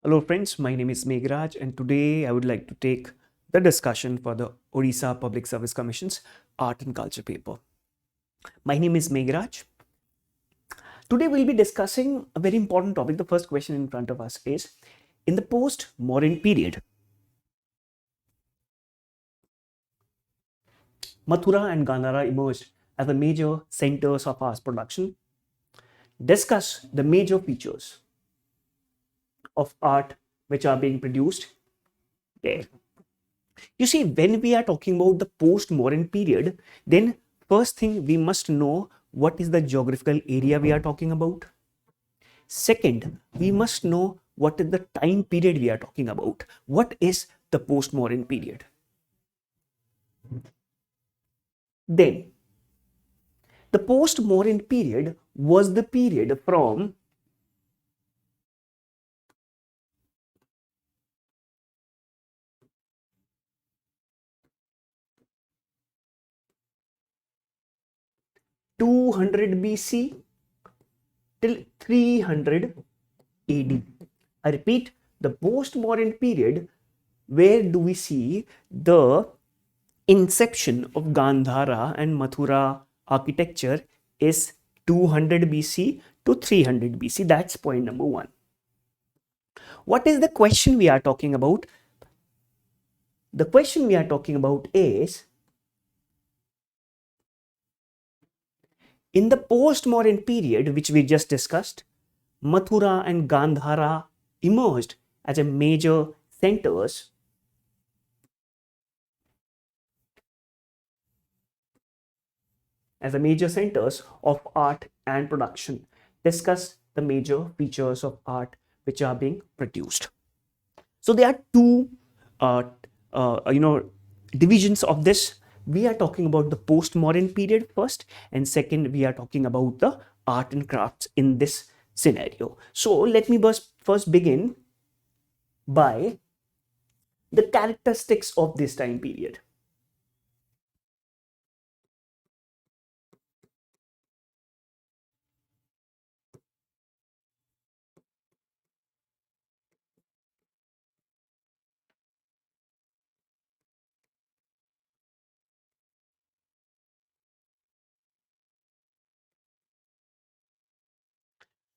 Hello friends, my name is Meghraj and today I would like to take the discussion for the Odisha Public Service Commission's Art and Culture paper. My name is Meghraj. Today we'll be discussing a very important topic. The first question in front of us is, in the post-Mauryan period, Mathura and Gandhara emerged as the major centers of art production. Discuss the major features of art which are being produced there. You see, when we are talking about the post-Mauryan period, then first thing we must know what is the geographical area we are talking about. Second, we must know what is the time period we are talking about. What is the post-Mauryan period? Then, the post-Mauryan period was the period from 200 BC till 300 AD. I repeat, the post-Mauryan period, where do we see the inception of Gandhara and Mathura architecture is 200 BC to 300 BC. That's point number one. What is the question we are talking about? The question we are talking about is, in the post-Mauryan period, which we just discussed, Mathura and Gandhara emerged as a major centers of art and production. Discuss the major features of art which are being produced. So there are two uh, divisions of this. We are talking about the post-Mauryan period first, and second we are talking about the art and crafts in this scenario. So let me first begin by the characteristics of this time period.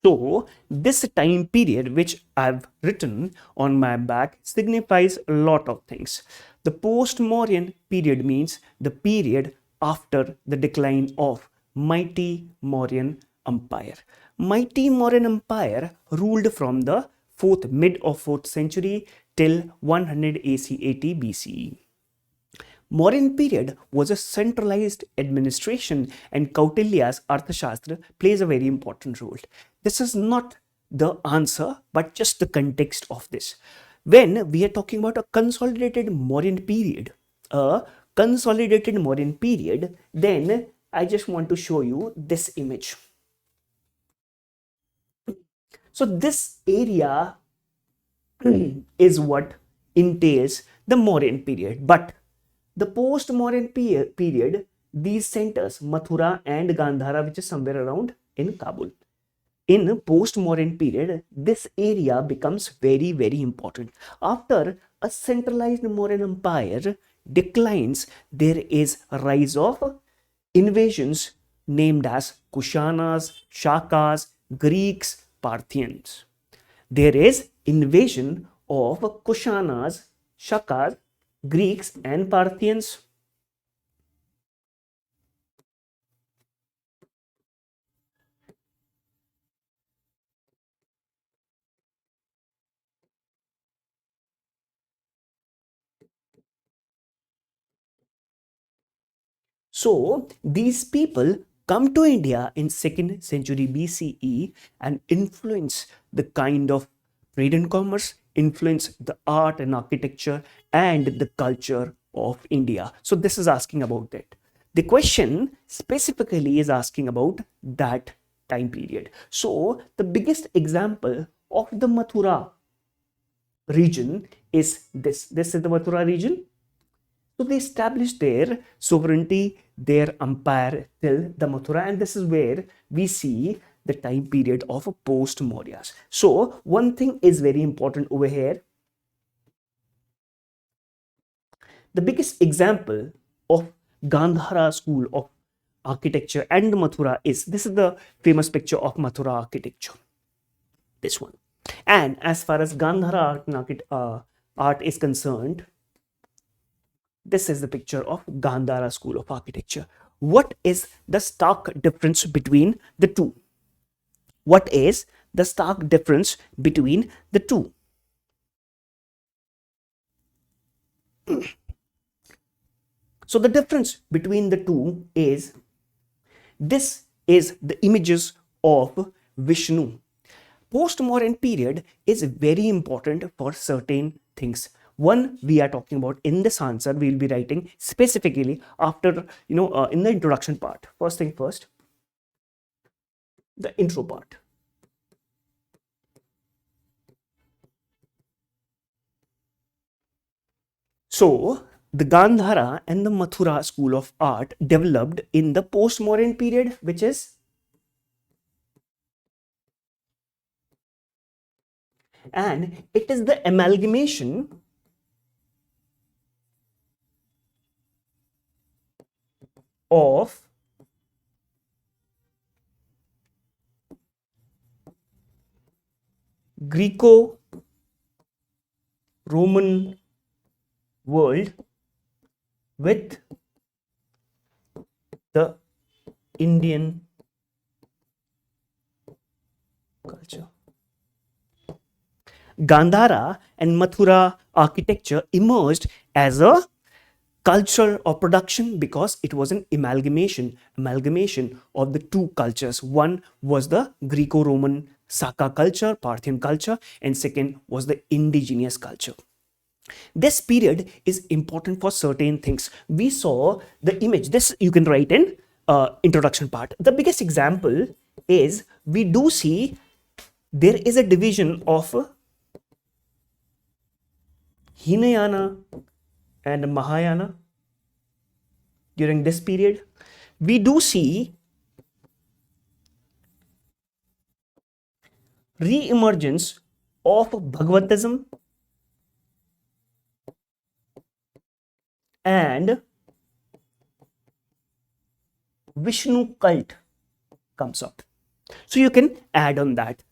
So this time period which I've written on my back signifies a lot of things. The post-Mauryan period means the period after the decline of mighty Mauryan Empire. Mighty Mauryan Empire ruled from the mid of 4th century till 100 AD BCE. Mauryan period was a centralized administration, and Kautilya's Arthashastra plays a very important role. This is not the answer, but just the context of this. When we are talking about a consolidated Mauryan period, then I just want to show you this image. So this area is what entails the Mauryan period, but the post-Mauryan period, these centers, Mathura and Gandhara, which is somewhere around in Kabul. In post-Mauryan period, this area becomes very, very important. After a centralized Mauryan empire declines, there is a rise of invasions named as Kushanas, Shakas, Greeks, Parthians. There is invasion of Kushanas, Shakas, Greeks and Parthians. So these people come to India in 2nd century BCE and influence the kind of trade and commerce, influence the art and architecture and the culture of India. So this is asking about that. The question specifically is asking about that time period. So the biggest example of the Mathura region is this. This is the Mathura region. So they established their sovereignty, their empire till the Mathura, and this is where we see the time period of a post-Mauryas. So one thing is very important over here. The biggest example of Gandhara school of architecture and Mathura is, this is the famous picture of Mathura architecture, this one. And as far as Gandhara art is concerned, this is the picture of Gandhara school of architecture. What is the stark difference between the two? What is the stark difference between the two? So the difference between the two is, this is the images of Vishnu. Post-Mauryan period is very important for certain things. One, we are talking about in this answer, we will be writing specifically after, in the introduction part. First thing first, the intro part. So the Gandhara and the Mathura school of art developed in the post-Mauryan period, which is, and it is the amalgamation of Greco-Roman world with the Indian culture. Gandhara and Mathura architecture emerged as a culture of production because it was an amalgamation of the two cultures. One was the Greco-Roman Saka culture, Parthian culture, and second was the indigenous culture. This period is important for certain things. We saw the image, this you can write in introduction part. The biggest example is, we do see there is a division of Hinayana and Mahayana during this period. We do see re-emergence of Bhagavatism and Vishnu cult comes up. So you can add on that.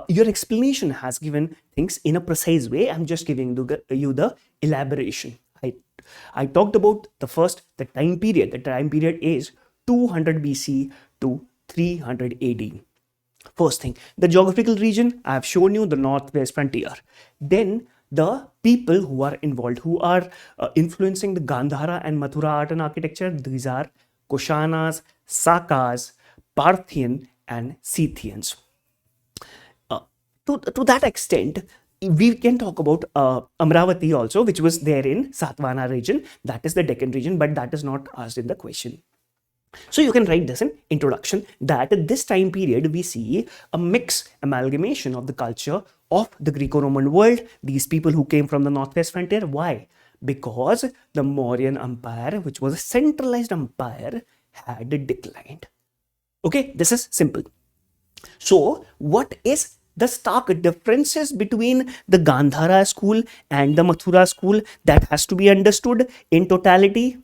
Your explanation has given things in a precise way. I'm just giving you the elaboration. I talked about the time period. The time period is 200 BC to 300 AD. First thing, the geographical region, I have shown you the northwest frontier. Then the people who are involved, who are influencing the Gandhara and Mathura art and architecture, these are Kushanas, Sakas, Parthian, and Scythians. To that extent, we can talk about Amravati also, which was there in Satvana region. That is the Deccan region, but that is not asked in the question. So you can write this in introduction, that at this time period we see a mix amalgamation of the culture of the Greco-Roman world, these people who came from the northwest frontier. Why? Because the Mauryan Empire, which was a centralized empire, had declined. Okay, this is simple. So what is the stark differences between the Gandhara school and the Mathura school? That has to be understood in totality.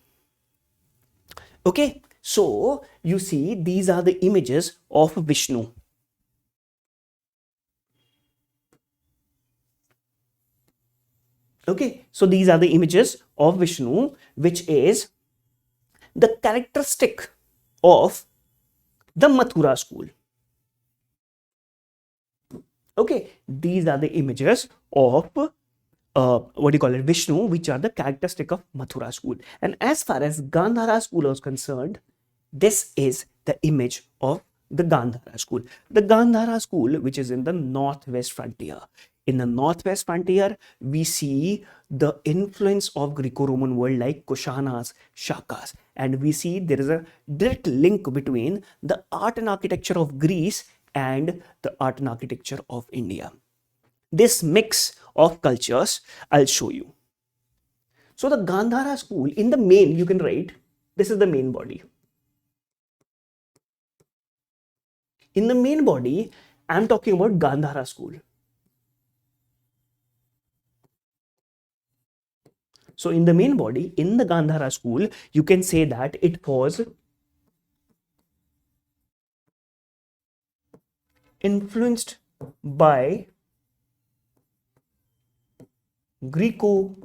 Okay, so you see, these are the images of Vishnu. Okay, so these are the images of Vishnu, which is the characteristic of the Mathura school. Okay, these are the images of Vishnu, which are the characteristic of Mathura school. And as far as Gandhara school was concerned, this is the image of the Gandhara school. The Gandhara school, which is in the northwest frontier. In the northwest frontier, we see the influence of Greco-Roman world like Kushanas, Shakas, and we see there is a direct link between the art and architecture of Greece and the art and architecture of India. This mix of cultures, I'll show you. So the Gandhara school, in the main, you can write, this is the main body. In the main body, I'm talking about Gandhara school. So in the main body, in the Gandhara school, you can say that it was influenced by Greco-Roman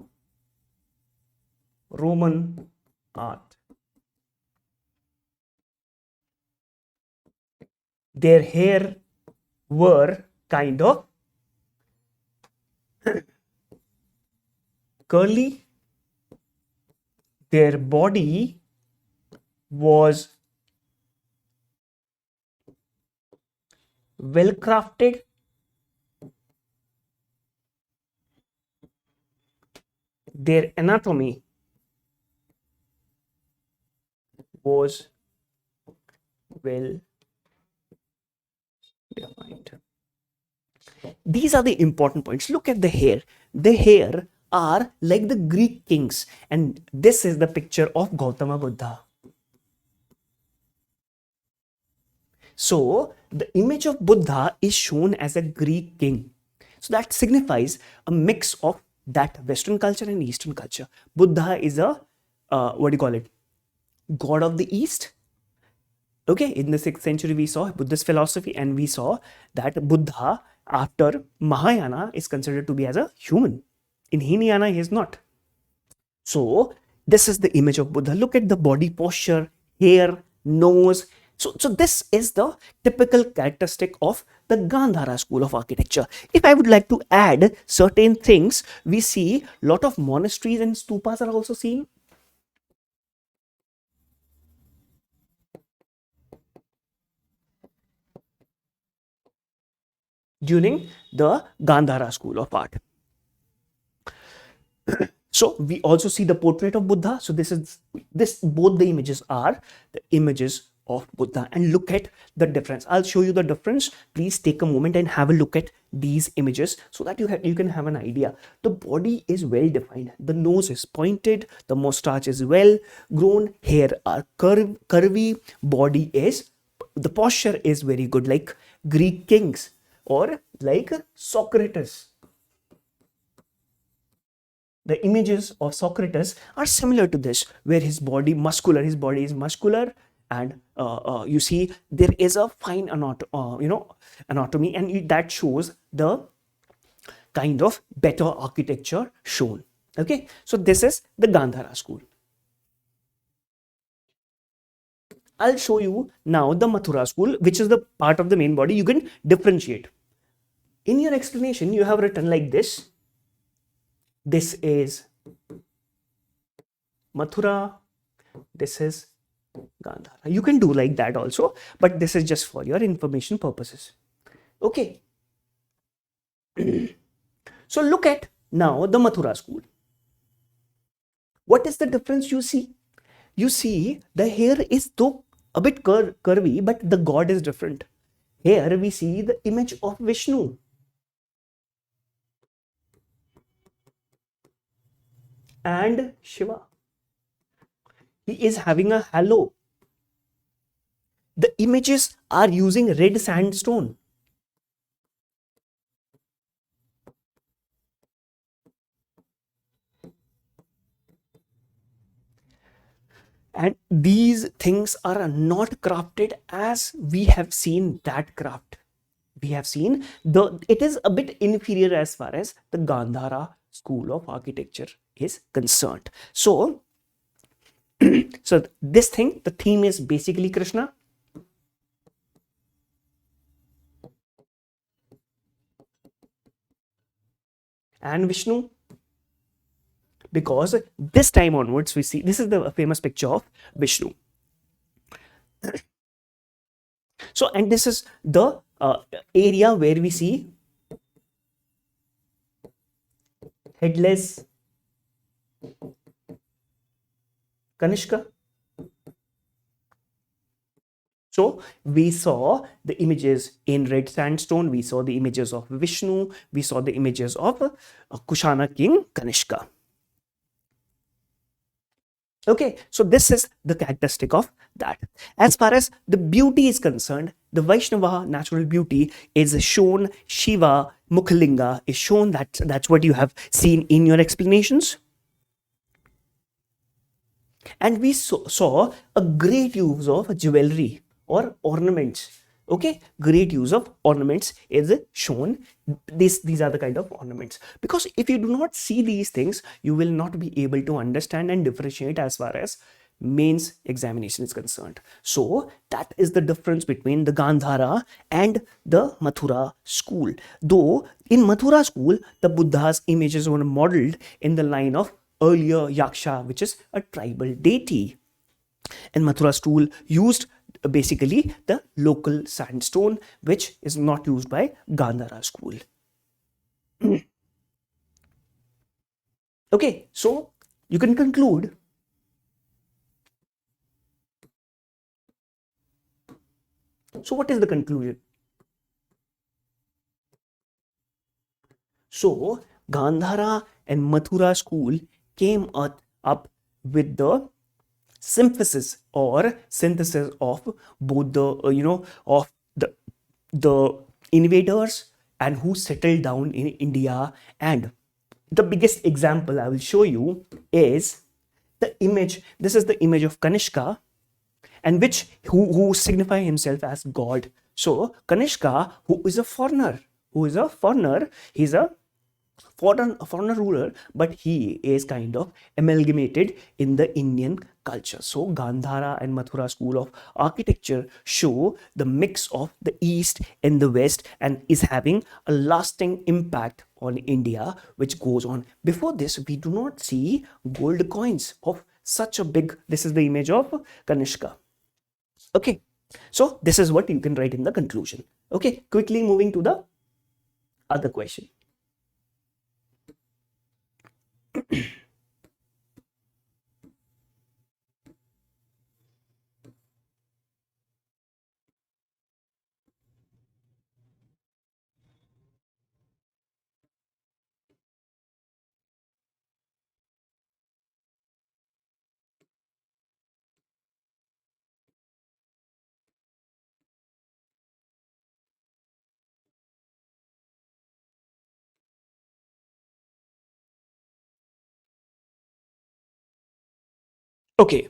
art. Their hair were kind of curly. Their body was well crafted. Their anatomy was well defined. These are the important points. Look at the hair. The hair are like the Greek kings, and this is the picture of Gautama Buddha. So the image of Buddha is shown as a Greek king. So that signifies a mix of that Western culture and Eastern culture. Buddha is a what do you call it? God of the East. Okay, in the 6th century we saw Buddhist philosophy, and we saw that Buddha after Mahayana is considered to be as a human. In Hinayana he is not. So this is the image of Buddha. Look at the body posture, hair, nose. So this is the typical characteristic of the Gandhara school of architecture. If I would like to add certain things, we see a lot of monasteries and stupas are also seen. During the Gandhara school of art. So we also see the portrait of Buddha. So both the images are the images of Buddha, and look at the difference. I'll show you the difference. Please take a moment and have a look at these images so that you can have an idea. The body is well defined. The nose is pointed. The mustache is well grown. Hair are curvy. The posture is very good, like Greek kings or like Socrates. The images of Socrates are similar to this, where his body is muscular, and you see there is a fine anatomy, and that shows the kind of better architecture shown. Okay, so this is the Gandhara school. I'll show you now the Mathura school, which is the part of the main body. You can differentiate. In your explanation, you have written like this. This is Mathura. This is Gandhara. You can do like that also, but this is just for your information purposes. Okay. So look at now the Mathura school. What is the difference you see? You see the hair is though a bit curvy, but the god is different. Here we see the image of Vishnu. And Shiva. He is having a halo. The images are using red sandstone. And these things are not crafted as we have seen that craft. We have seen it is a bit inferior as far as the Gandhara school of architecture is concerned. So this thing, the theme is basically Krishna. And Vishnu. Because this time onwards we see, this is the famous picture of Vishnu. So, and this is the area where we see headless Kanishka. So we saw the images in red sandstone, we saw the images of Vishnu, we saw the images of Kushana king Kanishka. Okay, so this is the characteristic of that. As far as the beauty is concerned, the Vaishnava natural beauty is shown. Shiva Mukhalinga is shown. That's what you have seen in your explanations. And we saw a great use of jewelry or ornaments. Okay, great use of ornaments is shown. These are the kind of ornaments, because if you do not see these things, you will not be able to understand and differentiate as far as mains examination is concerned. So that is the difference between the Gandhara and the Mathura school. Though in Mathura school, the Buddha's images were modeled in the line of earlier Yaksha, which is a tribal deity. And Mathura school used basically the local sandstone, which is not used by Gandhara school. Okay, so you can conclude. So what is the conclusion? So Gandhara and Mathura school came up with the synthesis of both the of the invaders and who settled down in India. And the biggest example I will show you is the image. This is the image of Kanishka, and which who signify himself as God. So Kanishka, who is a foreigner, he's a foreigner ruler, but he is kind of amalgamated in the Indian culture. So Gandhara and Mathura school of architecture show the mix of the East and the West, and is having a lasting impact on India, which goes on. Before this, we do not see gold coins of such a big. This is the image of Kanishka. Okay, so this is what you can write in the conclusion. Okay, quickly moving to the other question. Okay,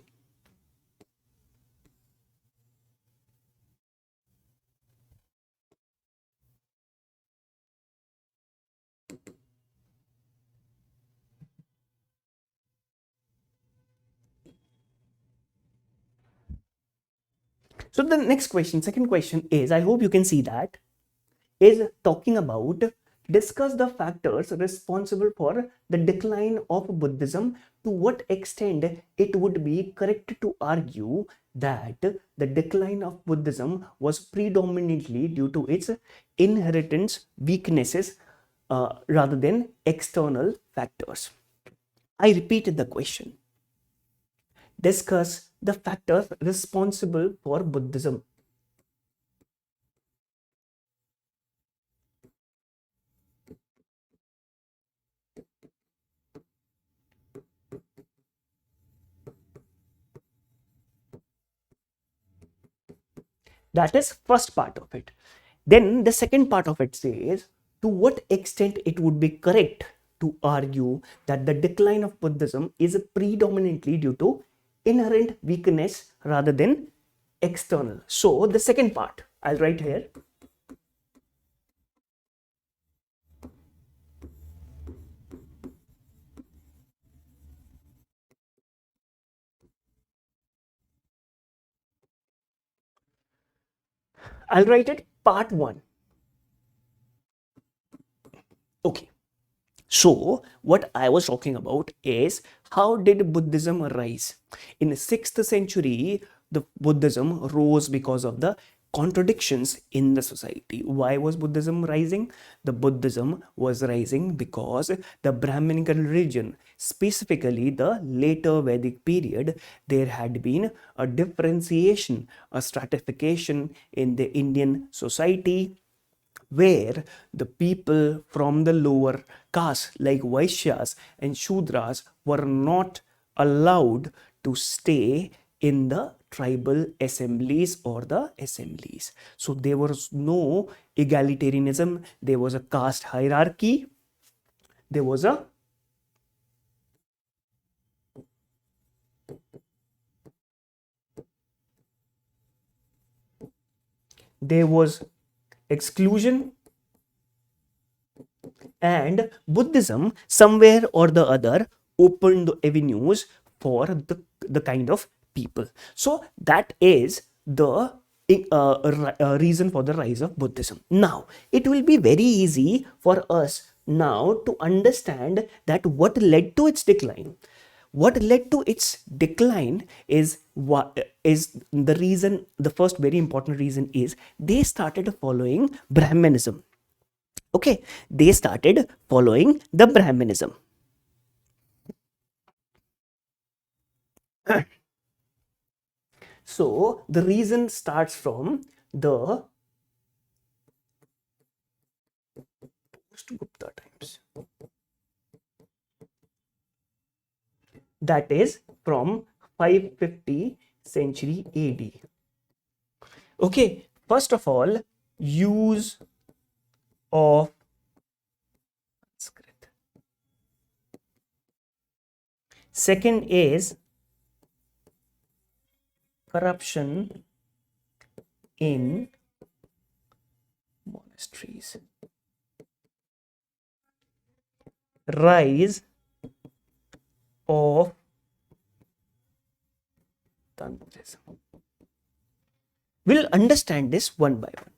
so the next question, second question is, I hope you can see that, is talking about discuss the factors responsible for the decline of Buddhism. To what extent it would be correct to argue that the decline of Buddhism was predominantly due to its inherent weaknesses rather than external factors. I repeated the question. Discuss the factors responsible for Buddhism. That is first part of it. Then the second part of it says, to what extent it would be correct to argue that the decline of Buddhism is predominantly due to inherent weakness rather than external. So the second part I'll write here. I'll write it part 1. Okay. So what I was talking about is, how did Buddhism rise? In the 6th century, the Buddhism rose because of the contradictions in the society. Why was Buddhism rising? The Buddhism was rising because the Brahminical religion, specifically the later Vedic period, there had been a differentiation, a stratification in the Indian society, where the people from the lower caste like Vaishyas and Shudras were not allowed to stay in the tribal assemblies or the assemblies. So there was no egalitarianism, there was a caste hierarchy, there was a exclusion, and Buddhism somewhere or the other opened the avenues for the kind of people. So that is the reason for the rise of Buddhism. Now it will be very easy for us now to understand that what led to its decline. What led to its decline is what is the reason. The first very important reason is they started following Brahmanism. Okay, they started following the Brahmanism. So the reason starts from the post-Gupta times. That is from 550 century AD. Okay, first of all, use of Sanskrit. Second is corruption in monasteries. Rise of Tantrism. We'll understand this one by one.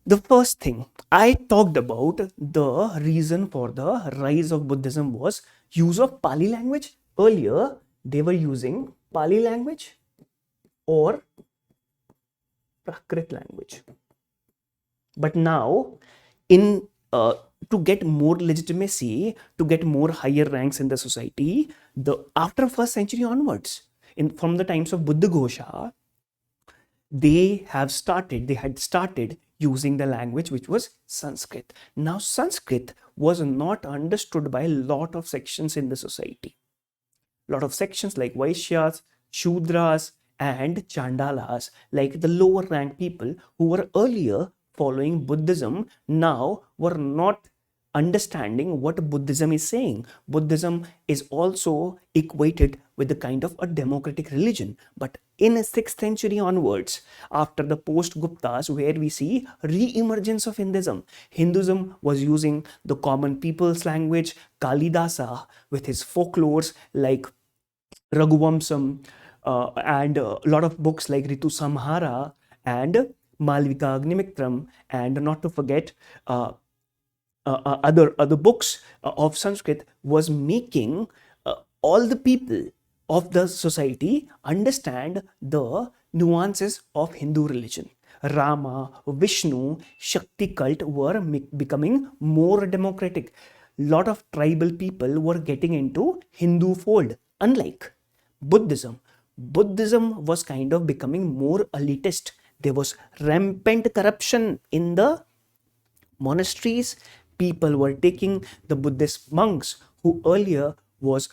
The first thing I talked about, the reason for the rise of Buddhism was use of Pali language. Earlier, they were using Pali language or Prakrit language. But now, in to get more legitimacy, to get more higher ranks in the society, after first century onwards, from the times of Buddha Ghosha, they had started using the language which was Sanskrit. Now Sanskrit was not understood by a lot of sections in the society. A lot of sections like Vaishyas, Shudras and Chandalas, like the lower rank people who were earlier following Buddhism, now were not understanding what Buddhism is saying. Buddhism is also equated with the kind of a democratic religion. But in 6th century onwards, after the post-Guptas, where we see re-emergence of Hinduism was using the common people's language. Kalidasa with his folklores like Raghuvamsam and a lot of books like Ritu Samhara and Malvika Agnimitram, and not to forget other books of Sanskrit, was making all the people of the society understand the nuances of Hindu religion. Rama, Vishnu, Shakti cult were becoming more democratic. Lot of tribal people were getting into Hindu fold. Unlike Buddhism was kind of becoming more elitist. There was rampant corruption in the monasteries. People were taking the Buddhist monks who earlier was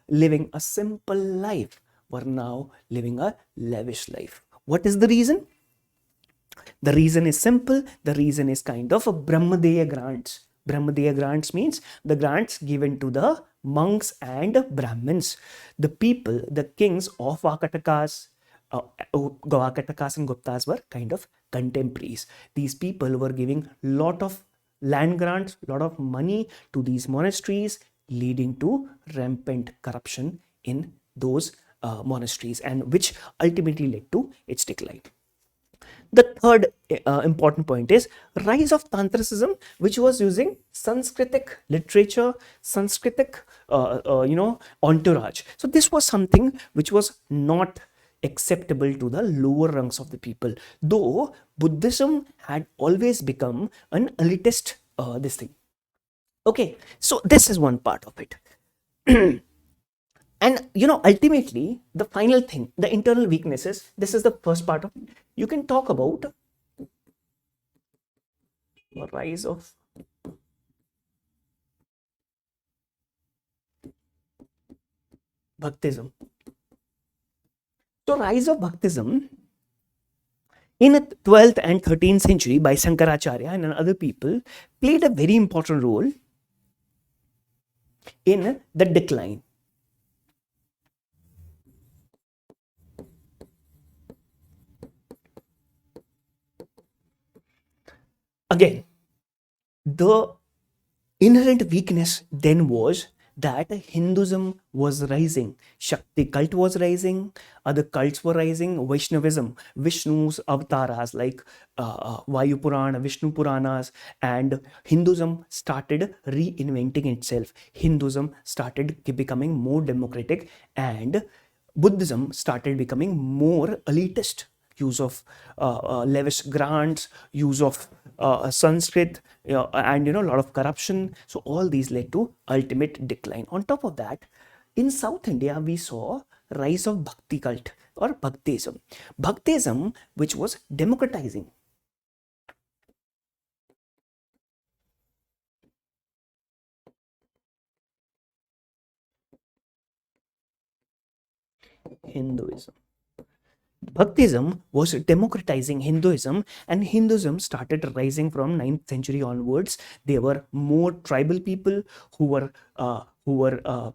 living a simple life, were now living a lavish life. What is the reason? The reason is simple. The reason is kind of a Brahmadeya grants. Brahmadeya grants means the grants given to the monks and Brahmins. The people, the kings of Vakatakas, Vakatakas and Guptas were kind of contemporaries. These people were giving lot of land grants, lot of money to these monasteries, leading to rampant corruption in those monasteries, and which ultimately led to its decline. The third important point is rise of Tantricism, which was using Sanskritic literature, Sanskritic, entourage. So this was something which was not acceptable to the lower rungs of the people, though Buddhism had always become an elitist this thing. Okay, so this is one part of it. And ultimately, the final thing, the internal weaknesses, this is the first part of it. You can talk about rise of Bhaktism. So rise of Bhaktism in the 12th and 13th century by Shankaracharya and other people played a very important role in the decline. Again, the inherent weakness then was that Hinduism was rising, Shakti cult was rising, other cults were rising, Vaishnavism, Vishnu's avatars like Vayu Purana, Vishnu Puranas, and Hinduism started reinventing itself. Hinduism started becoming more democratic, and Buddhism started becoming more elitist. Use of lavish grants, use of Sanskrit, and a lot of corruption. So all these led to ultimate decline. On top of that, in South India, we saw rise of Bhakti cult or Bhaktism. Bhaktism, which was democratizing. Hinduism. Bhaktism was democratizing Hinduism, and Hinduism started rising from 9th century onwards. There were more tribal people who were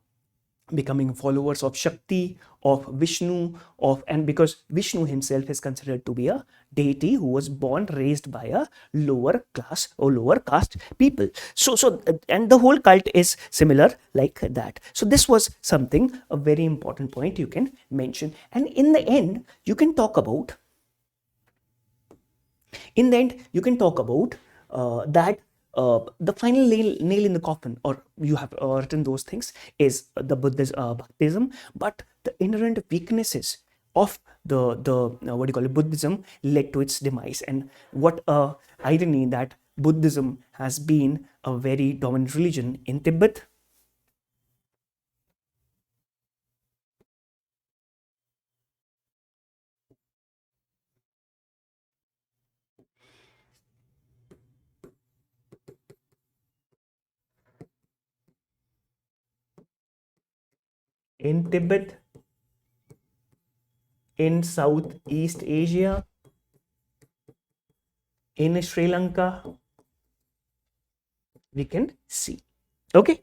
becoming followers of Shakti, of Vishnu, of and because Vishnu himself is considered to be a deity who was born raised by a lower class or lower caste people. And the whole cult is similar like that. So this was something a very important point you can mention. And in the end, you can talk about that the final nail in the coffin, or you have written those things, is the Buddhist Bhaktism, but the inherent weaknesses of the what do you call it, Buddhism led to its demise. And what irony that Buddhism has been a very dominant religion in Tibet. In Tibet, in Southeast Asia, in Sri Lanka, we can see. Okay.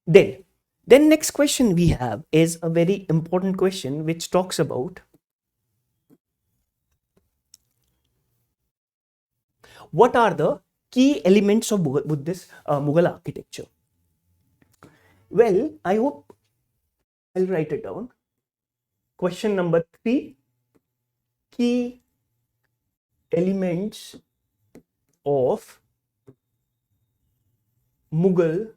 Then next question we have is a very important question which talks about what are the key elements of Buddhist Mughal architecture. Well, I hope I'll write it down. Question number 3: key elements of Mughal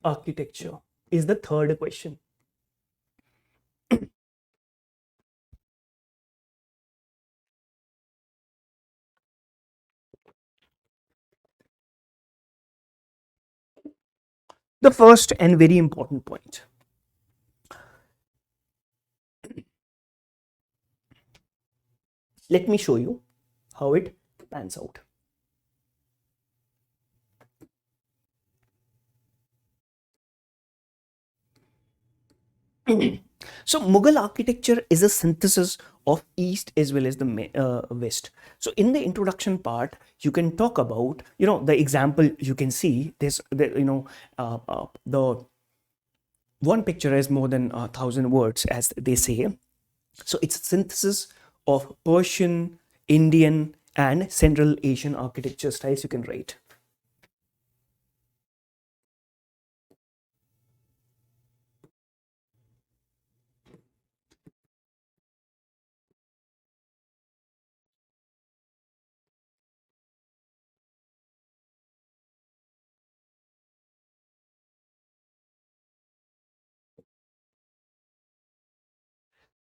architecture is the third question. The first and very important point. Let me show you how it pans out. So Mughal architecture is a synthesis of East as well as the West. So in the introduction part, you can talk about, the example you can see this, the one picture has more than 1,000 words, as they say. So it's a synthesis of Persian, Indian, and Central Asian architecture styles you can write.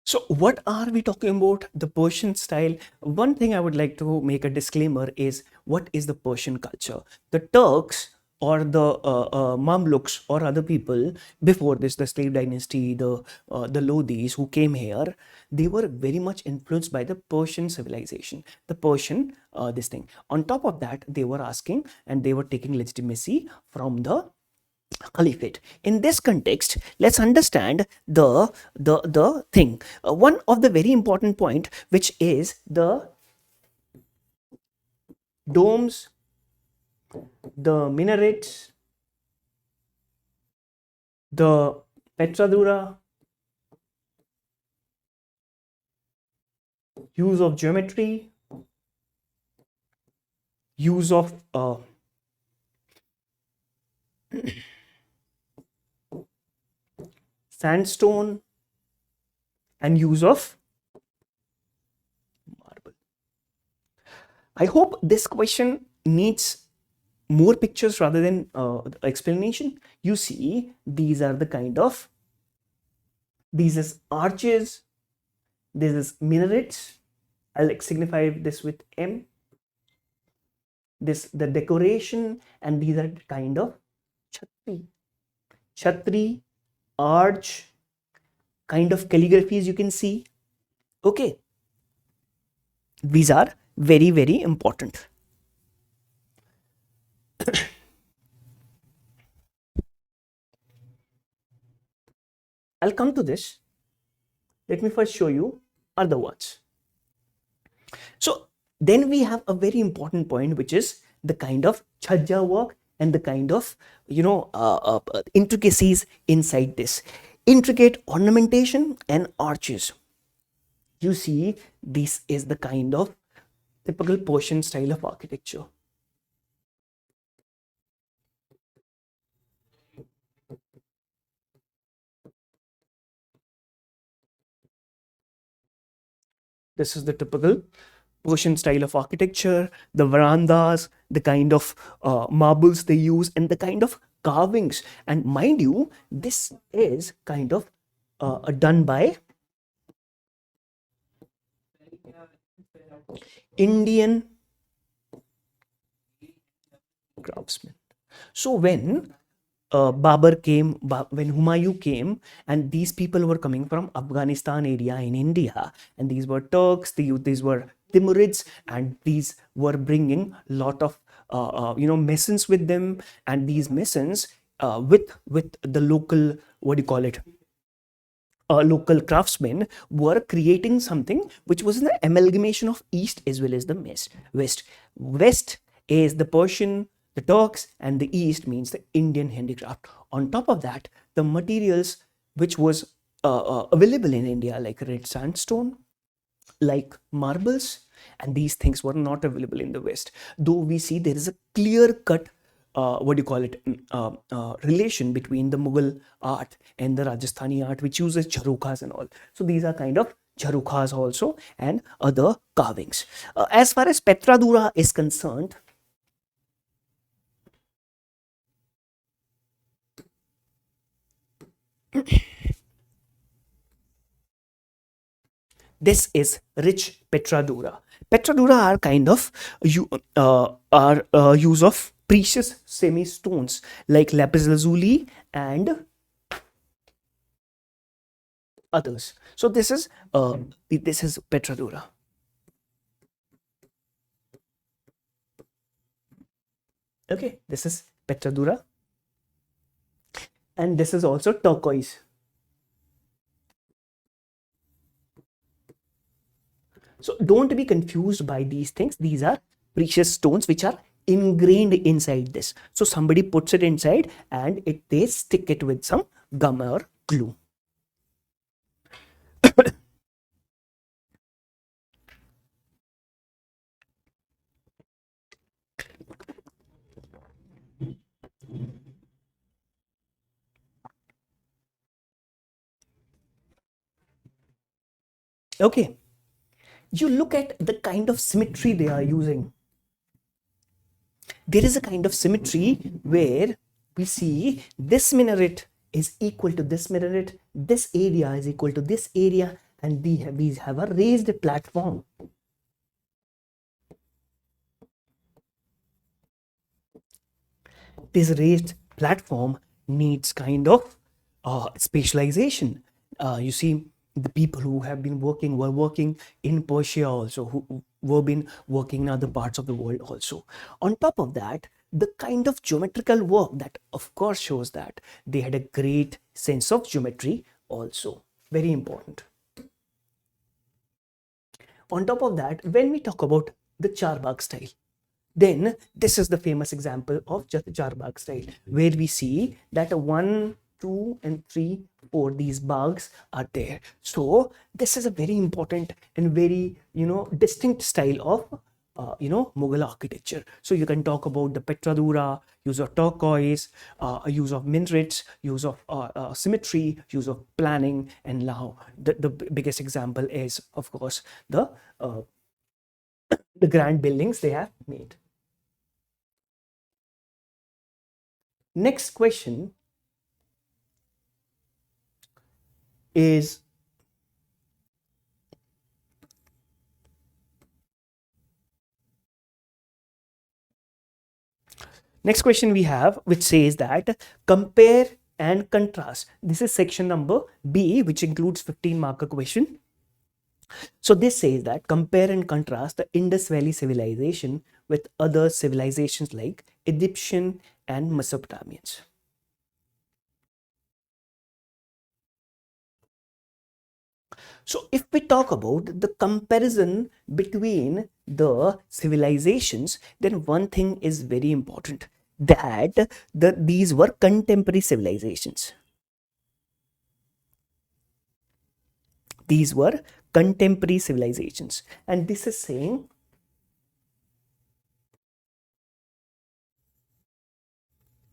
So, what are we talking about? The Persian style. One thing I would like to make a disclaimer is what is the Persian culture? The Turks or the Mamluks or other people before this, the slave dynasty, the Lodis who came here, they were very much influenced by the Persian civilization, the Persian this thing. On top of that, they were asking and they were taking legitimacy from the caliphate. In this context, let's understand the thing. One of the very important point, which is the domes, the minarets, the petradura, use of geometry, use of sandstone, and use of marble. I hope this question needs more pictures rather than explanation. You see, these are the kind of, these is arches, this is minarets. I'll signify this with M. This the decoration, and these are kind of chhatri, arch, kind of calligraphies you can see. Okay, these are very, very important. I'll come to this. Let me first show you other words. So then we have a very important point, which is the kind of chhajja work and the kind of, intricacies inside this. Intricate ornamentation and arches. You see, this is the kind of typical Persian style of architecture. This is the typical Persian style of architecture, the verandas, the kind of marbles they use, and the kind of carvings. And mind you, this is kind of done by Indian craftsmen. So when Babur came, when Humayun came, and these people were coming from Afghanistan area in India, and these were Turks, these were Timurids, and these were bringing lot of masons with them, and these masons with the local, what do you call it, local craftsmen were creating something which was an amalgamation of East as well as the West. West is the Persian, the Turks, and the East means the Indian handicraft. On top of that, the materials which was available in India, like red sandstone, like marbles, and these things were not available in the West. Though we see there is a clear cut relation between the Mughal art and the Rajasthani art, which uses charukhas and all. So these are kind of charukhas also and other carvings. As far as Petradura is concerned, this is rich Petradura. Petradura are kind of use of precious semi-stones like lapis lazuli and others. So this is Petradura. Okay, this is Petradura, and this is also turquoise. So don't be confused by these things. These are precious stones which are ingrained inside this. So somebody puts it inside and they stick it with some gum or glue. Okay, you look at the kind of symmetry they are using. There is a kind of symmetry where we see this minaret is equal to this minaret, this area is equal to this area, and these have a raised platform. this raised platform needs kind of specialization. You see, the people who have been working were working in Persia also, who were been working in other parts of the world also. On top of that, the kind of geometrical work that of course shows that they had a great sense of geometry also. Very important. On top of that, when we talk about the Charbagh style, then this is the famous example of Charbagh style, where we see that 1, 2, and 3, 4, these bags are there. So this is a very important and very distinct style of Mughal architecture. So you can talk about the Petradura, use of turquoise, use of minarets, use of symmetry, use of planning, and now the biggest example is of course the grand buildings they have made. Next question is next question we have, which says that compare and contrast. This is section number B, which includes 15 marker question. So this says that compare and contrast the Indus Valley civilization with other civilizations like Egyptian and Mesopotamians. So if we talk about the comparison between the civilizations, then one thing is very important, that these were contemporary civilizations. These were contemporary civilizations, and this is saying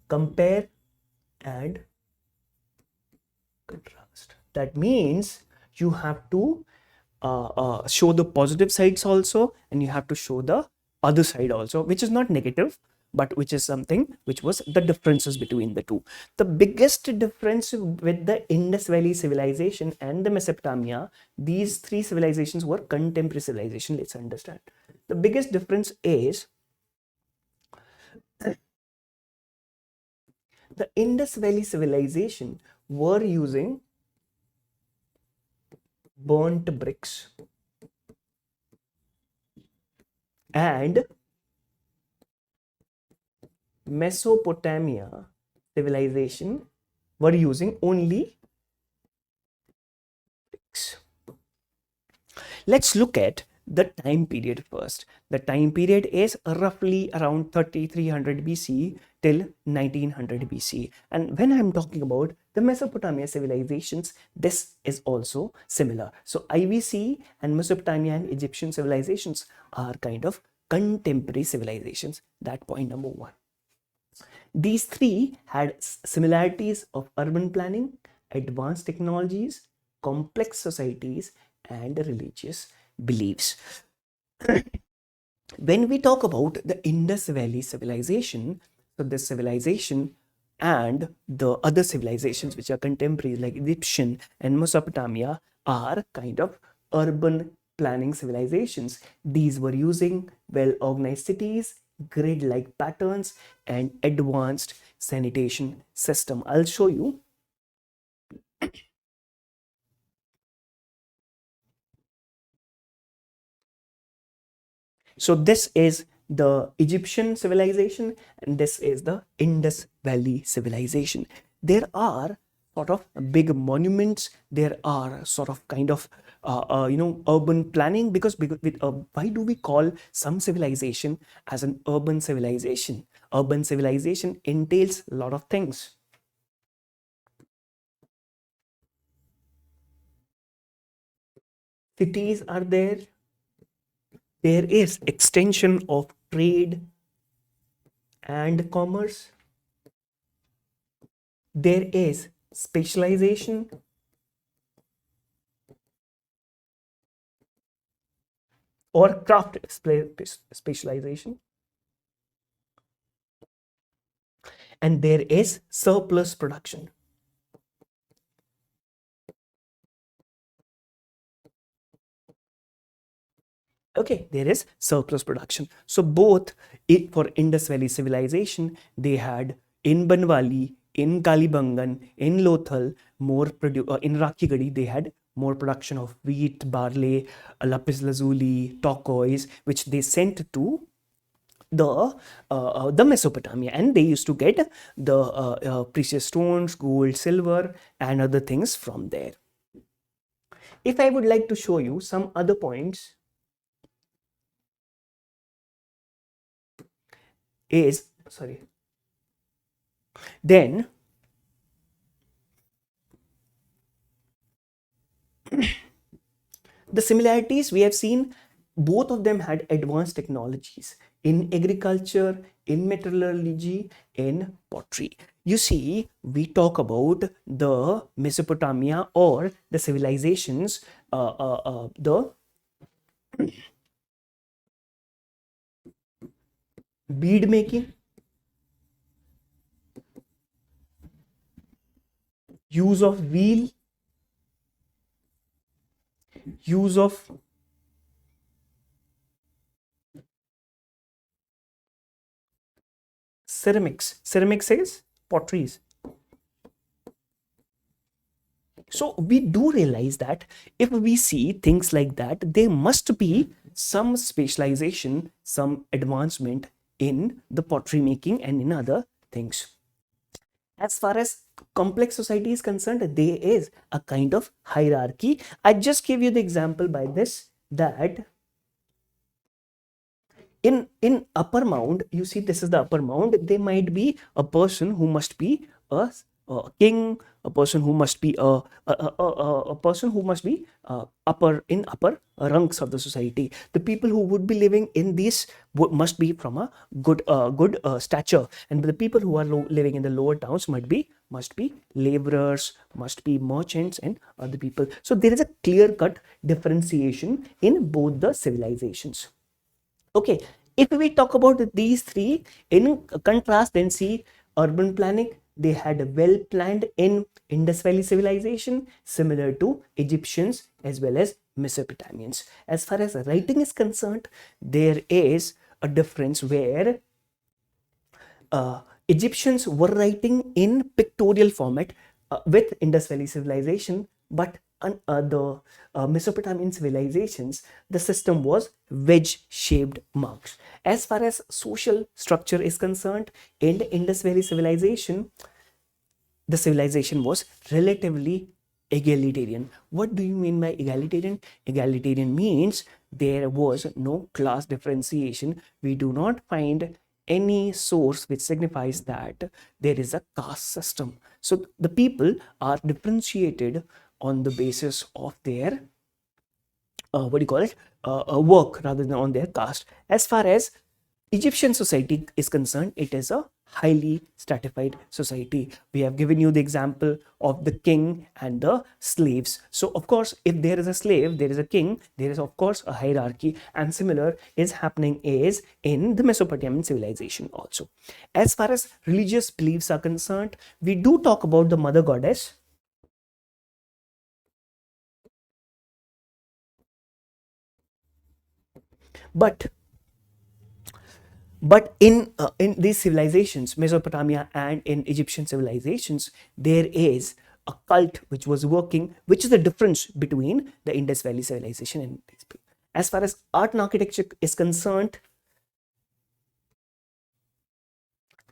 compare and contrast. That means you have to show the positive sides also, and you have to show the other side also, which is not negative, but which is something which was the differences between the two. The biggest difference with the Indus Valley civilization and the Mesopotamia, these three civilizations were contemporary civilization. Let's understand. The biggest difference is the Indus Valley civilization were using burnt bricks, and Mesopotamia civilization were using only bricks. Let's look at the time period first. The time period is roughly around 3300 BC till 1900 BC. And when I'm talking about the Mesopotamia civilizations, this is also similar. So IVC and Mesopotamia and Egyptian civilizations are kind of contemporary civilizations. That point number one. These three had similarities of urban planning, advanced technologies, complex societies, and religious beliefs. When we talk about the Indus Valley civilization, so this civilization and the other civilizations which are contemporary like Egyptian and Mesopotamia are kind of urban planning civilizations. These were using well-organized cities, grid-like patterns, and advanced sanitation system. I'll show you. So this is the Egyptian civilization, and this is the Indus Valley civilization. There are sort of big monuments. There are sort of kind of urban planning, because why do we call some civilization as an urban civilization? Urban civilization entails a lot of things. Cities are there. There is extension of trade and commerce. There is specialization. Or craft specialization. And there is surplus production. Okay, there is surplus production. So both for Indus Valley civilization, they had in Banwali, in Kalibangan, in Lothal, in Rakhigadi, they had more production of wheat, barley, lapis lazuli, turquoise, which they sent to the Mesopotamia, and they used to get the precious stones, gold, silver, and other things from there. If I would like to show you some other points, is sorry, then the similarities we have seen, both of them had advanced technologies in agriculture, in metallurgy, in pottery. You see, we talk about the Mesopotamia or the civilizations, the bead making, use of wheel, use of ceramics. Ceramics is potteries. So we do realize that if we see things like that, there must be some specialization, some advancement in the pottery making and in other things. As far as complex society is concerned, there is a kind of hierarchy. I just give you the example by this, that in upper mound, you see, this is the upper mound, there might be a person who must be a king, a person who must be a person who must be upper ranks of the society. The people who would be living in these must be from a good stature, and the people who are living in the lower towns must be laborers, must be merchants, and other people. So there is a clear cut differentiation in both the civilizations. Okay, if we talk about these three in contrast, then see urban planning. They had a well planned in Indus Valley civilization, similar to Egyptians as well as Mesopotamians. As far as writing is concerned, there is a difference where Egyptians were writing in pictorial format with Indus Valley civilization, but the Mesopotamian civilizations, the system was wedge-shaped marks. As far as social structure is concerned, in the Indus Valley civilization, the civilization was relatively egalitarian. What do you mean by egalitarian? Egalitarian means there was no class differentiation. We do not find any source which signifies that there is a caste system. So the people are differentiated on the basis of their what do you call it, work rather than on their caste. As far as Egyptian society is concerned, it is a highly stratified society. We have given you the example of the king and the slaves. So of course, if there is a slave, there is a king, there is of course a hierarchy, and similar is happening is in the Mesopotamian civilization also. As far as religious beliefs are concerned, we do talk about the mother goddess, but in these civilizations, Mesopotamia and in Egyptian civilizations, there is a cult which was working, which is the difference between the Indus Valley civilization and these people. As far as art and architecture is concerned,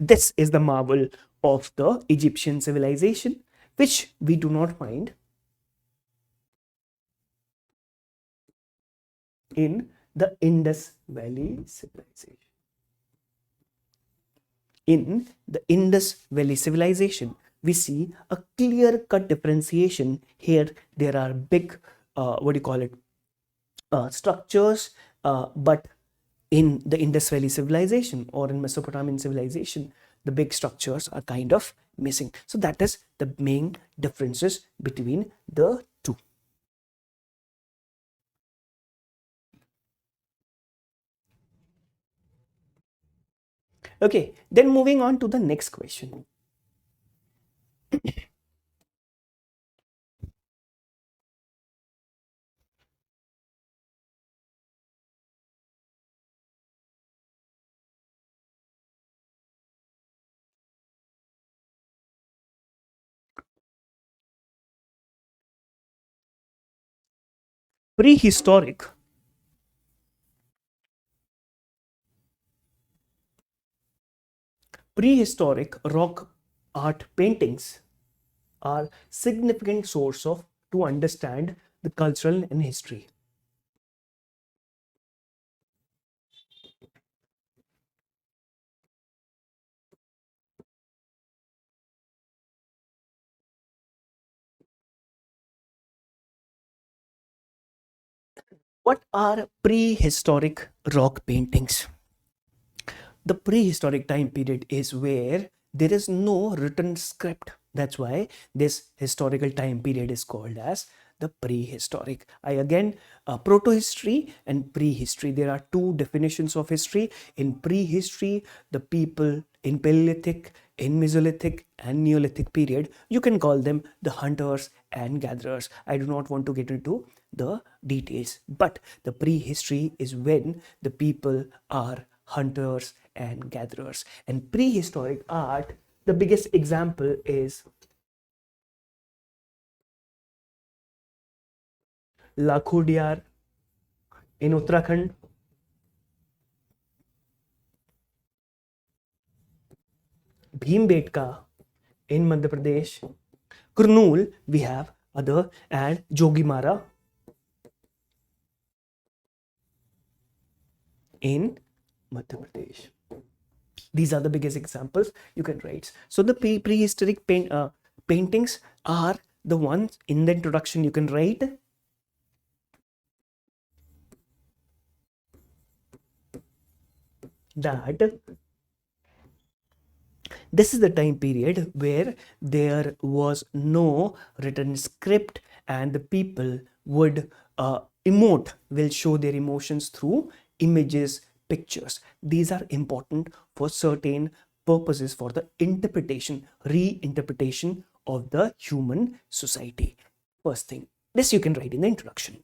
this is the marvel of the Egyptian civilization, which we do not find in the Indus Valley civilization. In the Indus Valley civilization, we see a clear cut differentiation. Here, there are big, what do you call it, structures, but in the Indus Valley civilization or in Mesopotamian civilization, the big structures are kind of missing. So, that is the main differences between the two. Okay, then moving on to the next question. Prehistoric prehistoric rock art paintings are significant source of to understand the cultural and history. What are prehistoric rock paintings? The prehistoric time period is where there is no written script. That's why this historical time period is called as the prehistoric. I again, proto-history and prehistory. There are two definitions of history. In prehistory, the people in Paleolithic, in Mesolithic and Neolithic period, you can call them the hunters and gatherers. I do not want to get into the details, but the prehistory is when the people are hunters and gatherers. And prehistoric art, the biggest example is Lakhodiar in Uttarakhand, Bhimbetka in Madhya Pradesh, Kurnool we have other, and Jogimara in Madhya Pradesh. These are the biggest examples you can write. So the prehistoric paintings are the ones in the introduction you can write that this is the time period where there was no written script and the people would emote, will show their emotions through images, pictures. These are important for certain purposes for the interpretation, reinterpretation of the human society. First thing, this you can write in the introduction.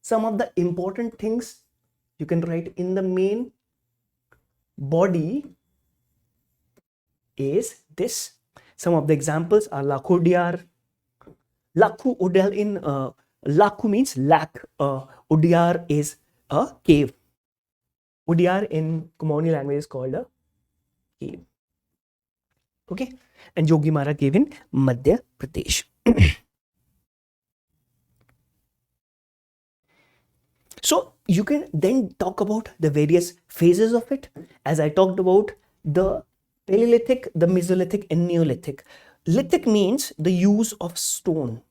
Some of the important things you can write in the main body is this. Some of the examples are Lakhodiar. Lakhu Odia in Lakhu means lac. Odia is a cave. Odia in Kumani language is called a cave. Okay, and Jogimara cave in Madhya Pradesh. So you can then talk about the various phases of it. As I talked about the Paleolithic, the Mesolithic, and Neolithic. Lithic means the use of stone.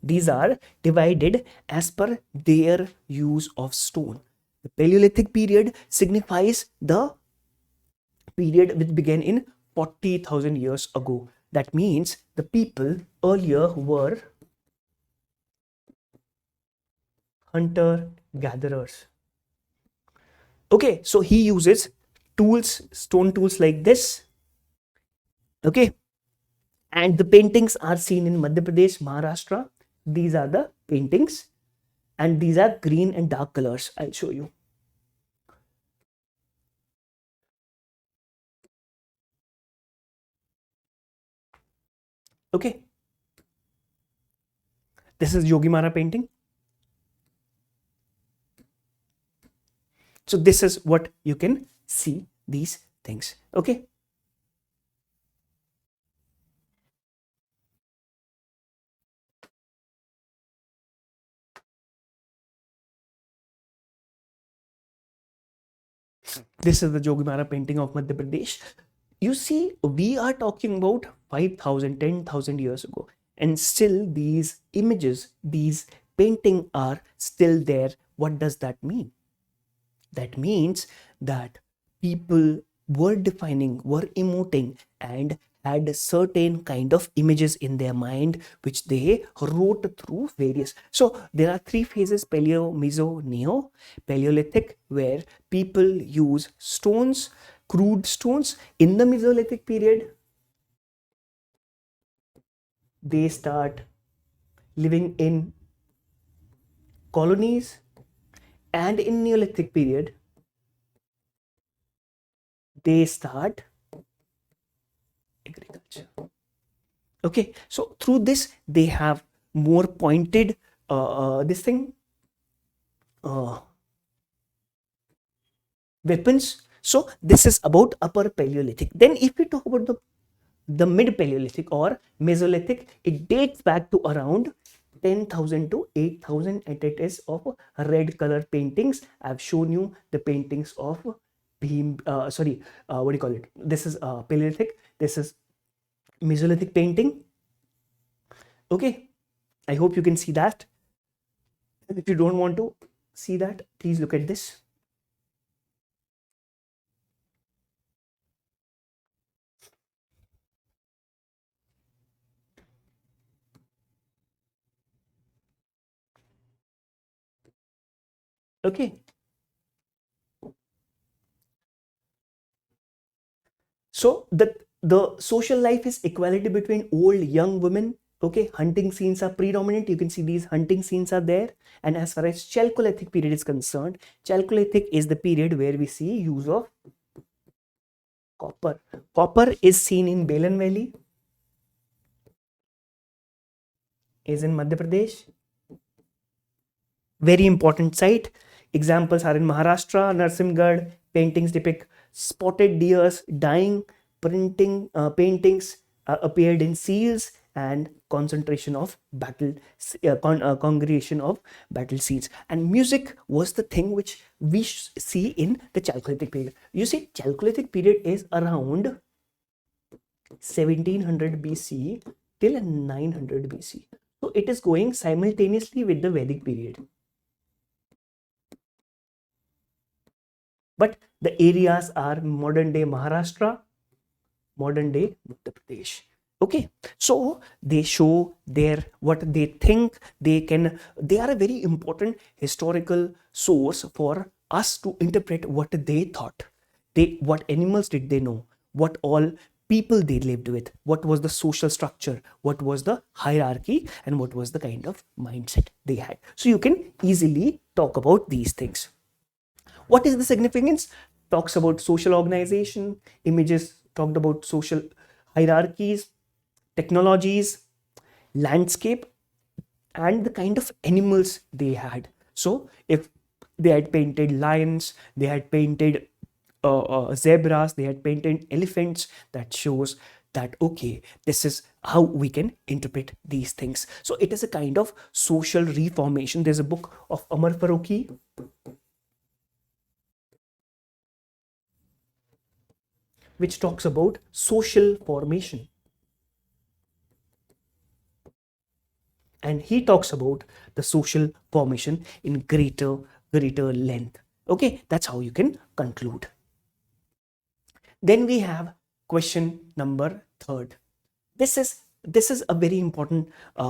These are divided as per their use of stone. The Paleolithic period signifies the period which began in 40,000 years ago. That means the people earlier were hunter gatherers. Okay, so he uses tools, stone tools like this. Okay, and the paintings are seen in Madhya Pradesh, Maharashtra. These are the paintings, and these are green and dark colors. I'll show you. Okay, this is Yogimara painting. So this is what you can see, these things. Okay, this is the Jogimara painting of Madhya Pradesh. You see, we are talking about 5,000, 10,000 years ago, and still these images, these painting are still there. What does that mean? That means that people were defining, were emoting, and had certain kind of images in their mind which they wrote through various. So there are three phases: Paleo, Meso, Neo. Paleolithic, where people use stones, crude stones. In the Mesolithic period, they start living in colonies, and in Neolithic period, they start agriculture. Okay, so through this they have more pointed this thing weapons. So this is about Upper Paleolithic. Then if we talk about the mid Paleolithic or Mesolithic, it dates back to around 10,000 to 8,000, and it is of red color paintings. I've shown you the paintings of Bhim, what do you call it? This is Paleolithic, this is Mesolithic painting. Okay, I hope you can see that. And if you don't want to see that, please look at this. Okay, so the social life is equality between old young women. Okay, hunting scenes are predominant. You can see these hunting scenes are there. And as far as Chalcolithic period is concerned, Chalcolithic is the period where we see use of copper. Copper is seen in Belan Valley, is in Madhya Pradesh. Very important site. Examples are in Maharashtra, Narsimgarh. Paintings depict spotted deers dying. Paintings appeared in seals and concentration of battle, congregation of battle scenes. And music was the thing which we see in the Chalcolithic period. You see, Chalcolithic period is around 1700 BC till 900 BC. So it is going simultaneously with the Vedic period. But the areas are modern day Maharashtra, modern day Madhya Pradesh. Okay, so they show their what they think they are a very important historical source for us to interpret what they thought. What animals did they know, what all people they lived with, what was the social structure, what was the hierarchy, and what was the kind of mindset they had. So you can easily talk about these things. What is the significance? Talks about social organization. Images talked about social hierarchies, technologies, landscape, and the kind of animals they had. So if they had painted lions, they had painted zebras, they had painted elephants, that shows that okay, this is how we can interpret these things. So it is a kind of social reformation. There's a book of Amar Farokhi which talks about social formation, and he talks about the social formation in greater length. Okay, that's how you can conclude. Then we have question number 3. This is a very important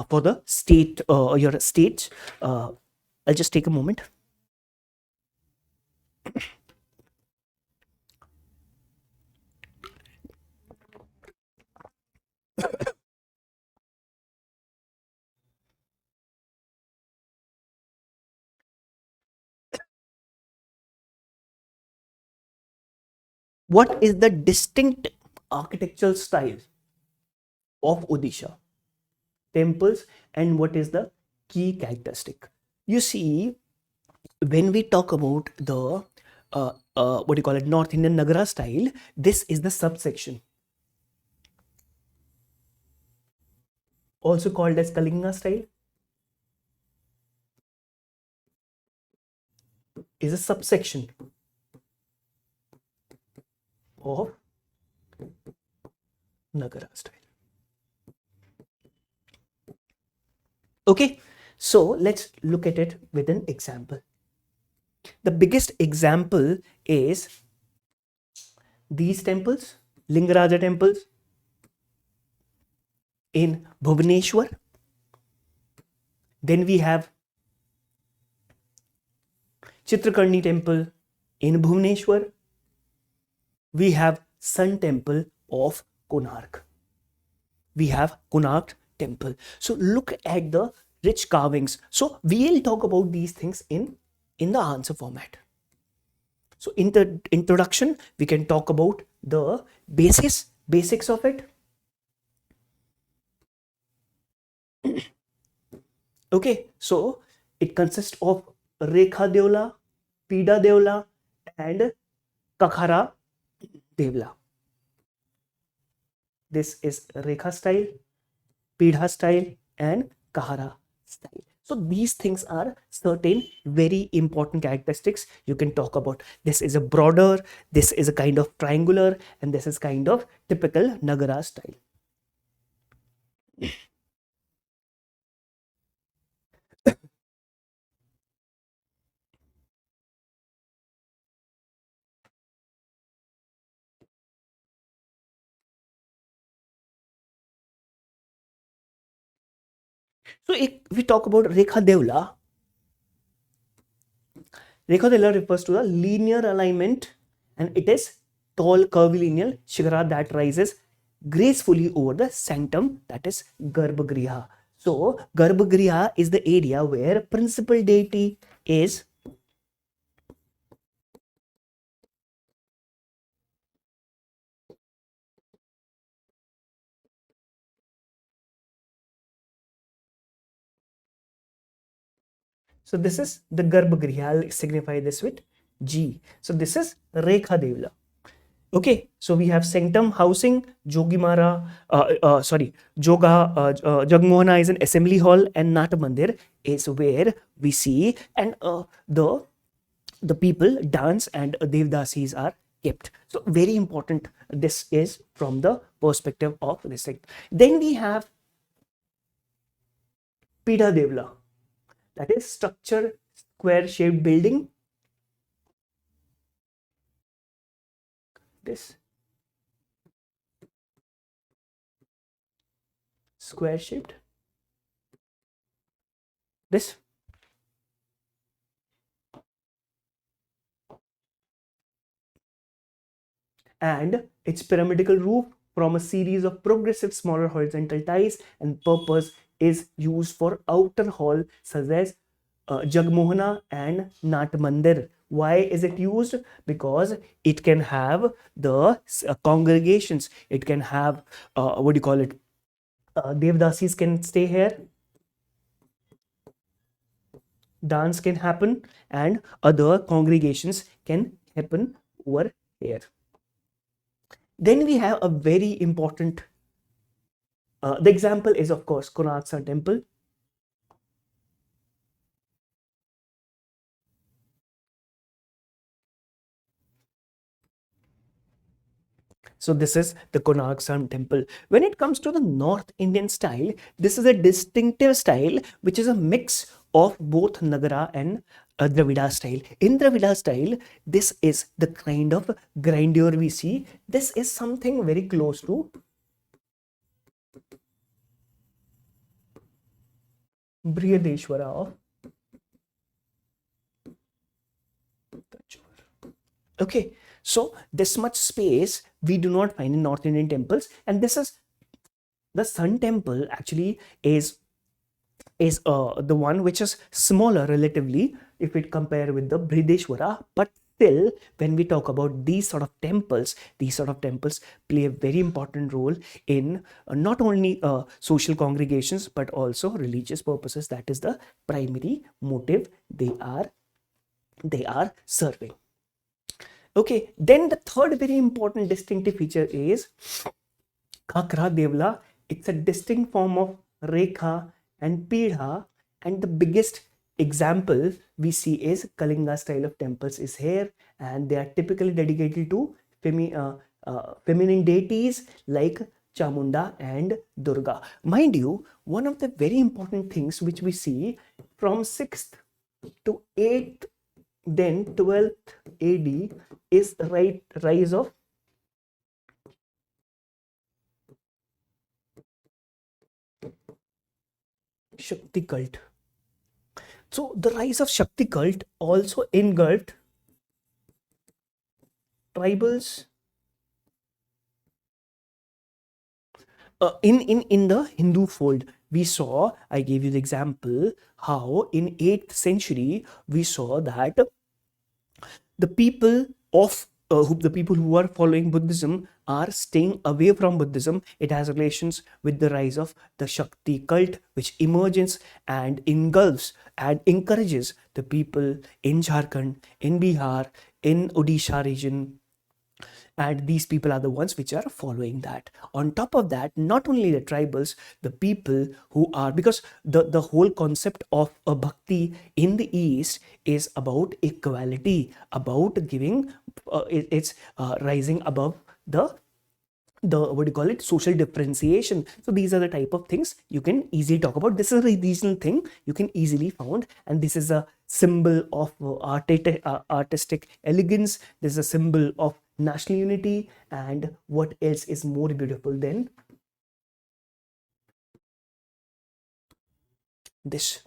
for the state, your states. I'll just take a moment. What is the distinct architectural style of Odisha temples, and what is the key characteristic? You see, when we talk about the what do you call it, North Indian Nagara style, this is the subsection, also called as Kalinga style, is a subsection of Nagara style. Okay, so let's look at it with an example. The biggest example is these temples, Lingaraja temples in Bhubaneswar. Then we have Chitrakarni temple in Bhubaneswar. We have Sun temple of Konark. We have Konark temple. So look at the rich carvings. So we'll talk about these things in the answer format. So in the introduction, we can talk about the basics of it. Okay, so it consists of Rekha Devla, Pida Devla, and Kakhara Devla. This is Rekha style, Pidha style, and Kahara style. So these things are certain very important characteristics you can talk about. This is a broader, this is a kind of triangular, and this is kind of typical Nagara style. So if we talk about Rekha Devla, Rekha Devla refers to the linear alignment, and it is tall curvilinear shikara that rises gracefully over the sanctum, that is Garbhagriha. So Garbhagriha is the area where principal deity is. So this is the Garbhagriha. I'll signify this with G. So this is Rekha Devla. Okay, so we have sanctum housing, Jogimara, Jagmohana is an assembly hall, and Nat Mandir is where we see, and the people dance and Devdasis are kept. So very important. This is from the perspective of this thing. Then we have Pida Devla, that is structure, square shaped building. This square shaped, this, and its pyramidical roof from a series of progressive smaller horizontal ties, and purpose is used for outer hall such as Jagmohana and Nat Mandir. Why is it used? Because it can have the congregations, it can have what do you call it, Devdasis can stay here, dance can happen, and other congregations can happen over here. Then we have a very important, the example is of course Konark Sun Temple. So this is the Konark Sun Temple. When it comes to the North Indian style, this is a distinctive style which is a mix of both Nagara and Dravida style. In Dravida style, this is the kind of grandeur we see. This is something very close to Brihadeshwara of Tanjore. Okay, so this much space we do not find in North Indian temples, and this is the Sun Temple actually is the one which is smaller relatively if we compare with the Brihadeshwara, but still when we talk about these sort of temples play a very important role in not only social congregations but also religious purposes. That is the primary motive they are serving. Okay, then the third very important distinctive feature is Khakra Devla. It's a distinct form of Rekha and Pidha, and the biggest example we see is Kalinga style of temples is here, and they are typically dedicated to feminine deities like Chamunda and Durga. Mind you, one of the very important things which we see from 6th to 8th, then 12th AD is the rise of Shakti cult. So the rise of Shakti cult also engulfed tribals in the Hindu fold. We saw, I gave you the example, how in 8th century we saw that the people of the people who are following Buddhism are staying away from Buddhism. It has relations with the rise of the Shakti cult, which emerges and engulfs and encourages the people in Jharkhand, in Bihar, in Odisha region, and these people are the ones which are following that. On top of that, not only the tribals, the people who are, because the whole concept of a bhakti in the east is about equality, about giving, it's rising above the what do you call it, social differentiation. So these are the type of things you can easily talk about. This is a regional thing you can easily found, and this is a symbol of artistic elegance. This is a symbol of national unity, and what else is more beautiful than this?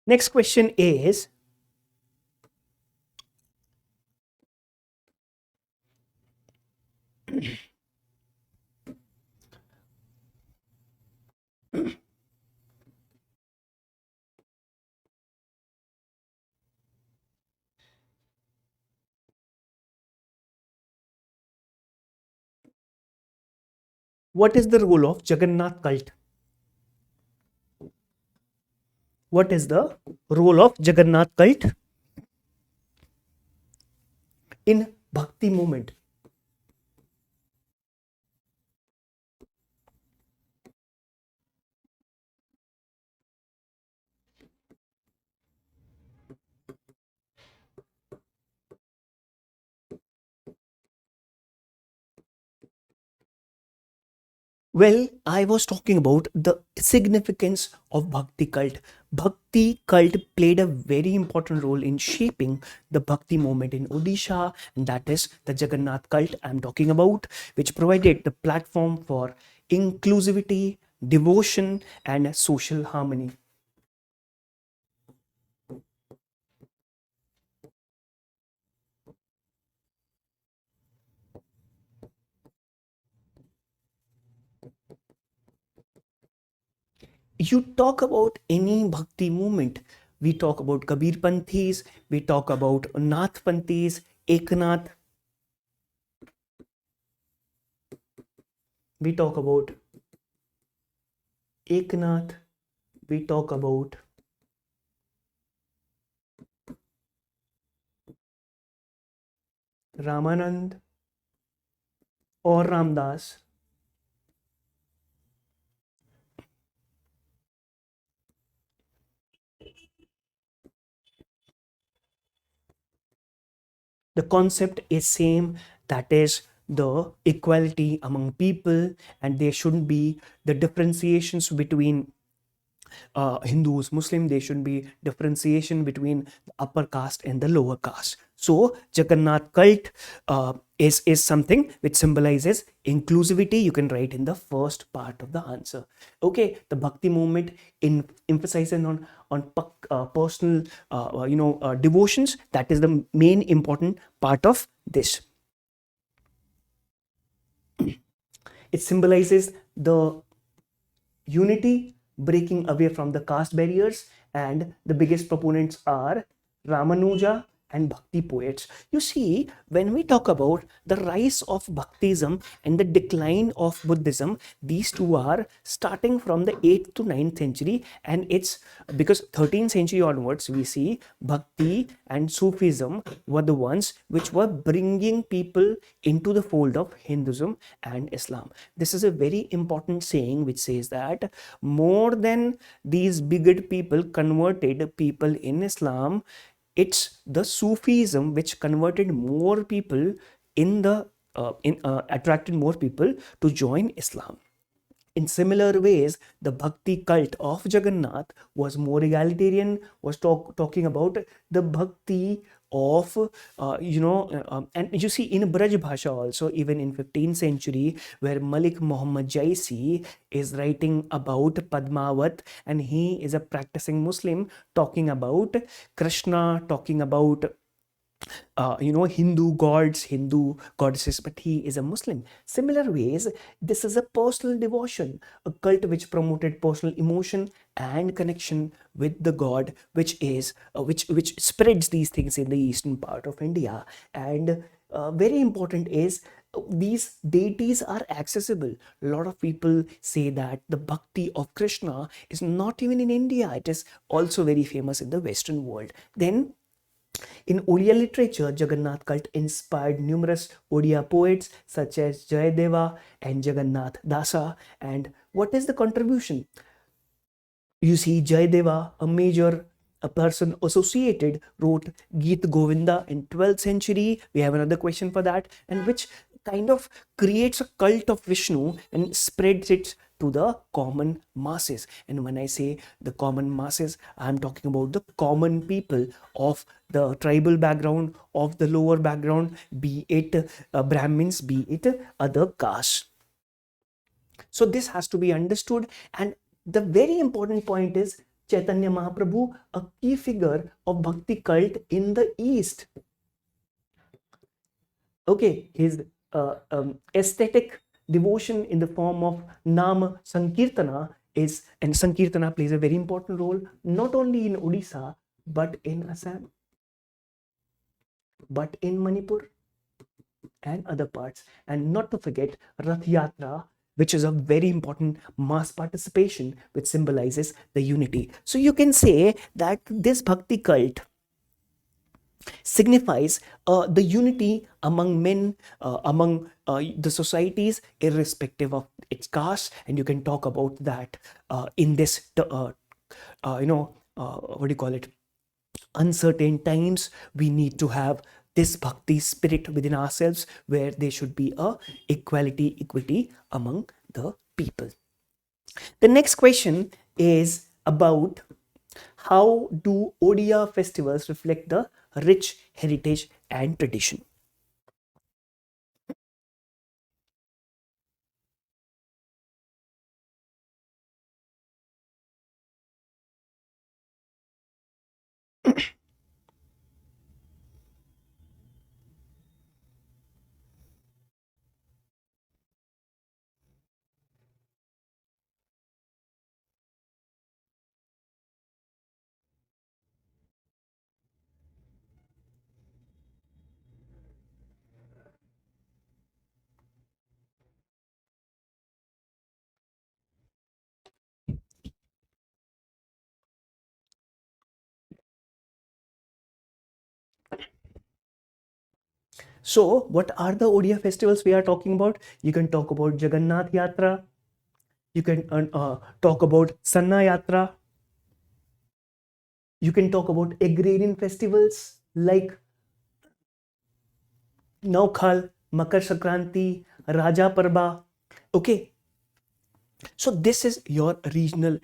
Next question is, what is the role of Jagannath cult? What is the role of Jagannath cult in bhakti movement? Well, I was talking about the significance of Bhakti cult. Bhakti cult played a very important role in shaping the Bhakti movement in Odisha, and that is the Jagannath cult I'm talking about, which provided the platform for inclusivity, devotion, and social harmony. You talk about any Bhakti movement, we talk about Kabir Panthis, we talk about Nath Panthis, Eknath, we talk about Eknath, we talk about Ramanand or Ramdas. The concept is same, that is the equality among people, and there shouldn't be the differentiations between Hindus, Muslim. There should be differentiation between the upper caste and the lower caste. So Jagannath cult is something which symbolizes inclusivity. You can write in the first part of the answer. Okay, the Bhakti movement in emphasizing on personal devotions. That is the main important part of this. It symbolizes the unity, breaking away from the caste barriers, and the biggest proponents are Ramanuja and bhakti poets. You see, when we talk about the rise of Bhaktism and the decline of Buddhism, these two are starting from the 8th to 9th century, and it's because 13th century onwards we see Bhakti and Sufism were the ones which were bringing people into the fold of Hinduism and Islam. This is a very important saying which says that more than these bigoted people converted people in Islam, it's the Sufism which converted more people in the attracted more people to join Islam. In similar ways, the Bhakti cult of Jagannath was more egalitarian, was talking about the Bhakti of, and you see in Braj Bhasha also, even in 15th century, where Malik Muhammad Jaisi is writing about Padmavat, and he is a practicing Muslim, talking about Krishna, talking about Hindu gods, Hindu goddesses, but he is a Muslim. Similar ways, this is a personal devotion, a cult which promoted personal emotion and connection with the god, which is which spreads these things in the eastern part of India. And very important is these deities are accessible. A lot of people say that the bhakti of Krishna is not even in India; it is also very famous in the Western world. Then in Odia literature, Jagannath cult inspired numerous Odia poets such as Jayadeva and Jaganath Dasa. And what is the contribution? You see, Jayadeva, a person associated, wrote Geet Govinda in 12th century. We have another question for that, and which kind of creates a cult of Vishnu and spreads it to the common masses. And when I say the common masses, I'm talking about the common people of the tribal background, of the lower background, be it Brahmins, be it other castes. So this has to be understood. And the very important point is Chaitanya Mahaprabhu, a key figure of Bhakti cult in the East. Okay, his aesthetic devotion in the form of Nama Sankirtana is, and Sankirtana plays a very important role not only in Odisha but in Assam, but in Manipur and other parts. And not to forget Rath Yatra, which is a very important mass participation which symbolizes the unity. So you can say that this Bhakti cult signifies the unity among men, among the societies, irrespective of its caste. And you can talk about that in this, what do you call it? Uncertain times. We need to have this bhakti spirit within ourselves, where there should be a equity among the people. The next question is about how do Odia festivals reflect the rich heritage and tradition. So, what are the Odia festivals we are talking about? You can talk about Jagannath Yatra. You can talk about Sanna Yatra. You can talk about agrarian festivals like Naukhal, Makar Sankranti, Raja Parba. Okay, so this is your regional.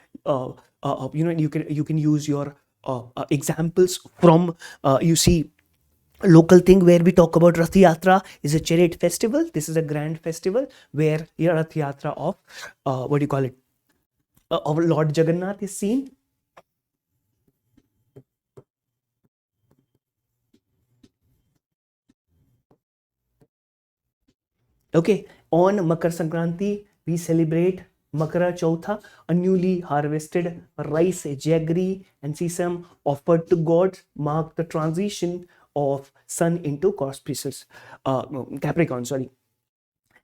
You can use your examples from you see local thing where we talk about Rath Yatra is a chariot festival. This is a grand festival where Rath Yatra of what do you call it? Of Lord Jagannath is seen. Okay, on Makar Sankranti, we celebrate Makara Chautha, a newly harvested rice, jaggery, and sesame offered to gods, mark the transition of sun into Capricorn, sorry.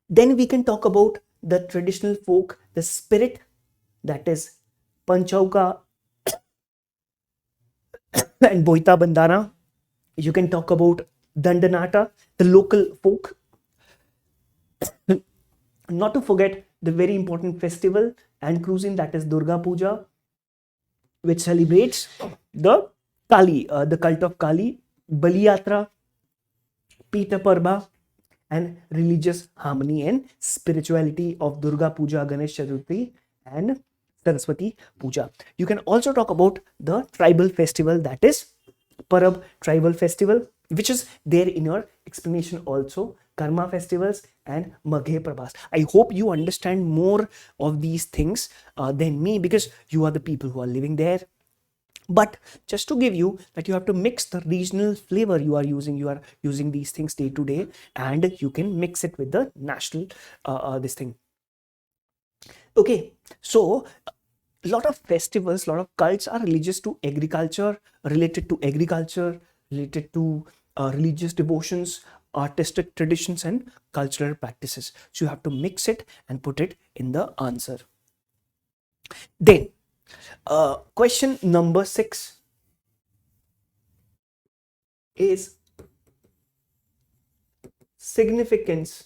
Then we can talk about the traditional folk, the spirit, that is Panchauka and Boita Bandana. You can talk about Dandanata, the local folk. Not to forget the very important festival and cuisine, that is Durga Puja, which celebrates the Kali, the cult of Kali, Bali Yatra, Pita Parba, and religious harmony and spirituality of Durga Puja, Ganesh Chaturthi, and Saraswati Puja. You can also talk about the tribal festival, that is Parab tribal festival, which is there in your explanation also, Karma festivals and Maghe Prabhas. I hope you understand more of these things than me, because you are the people who are living there. But just to give you that, you have to mix the regional flavor you are using these things day to day, and you can mix it with the national this thing. Okay, so a lot of festivals, a lot of cults are religious to agriculture, related to agriculture, related to religious devotions, artistic traditions, and cultural practices. So you have to mix it and put it in the answer. Then, question number 6 is significance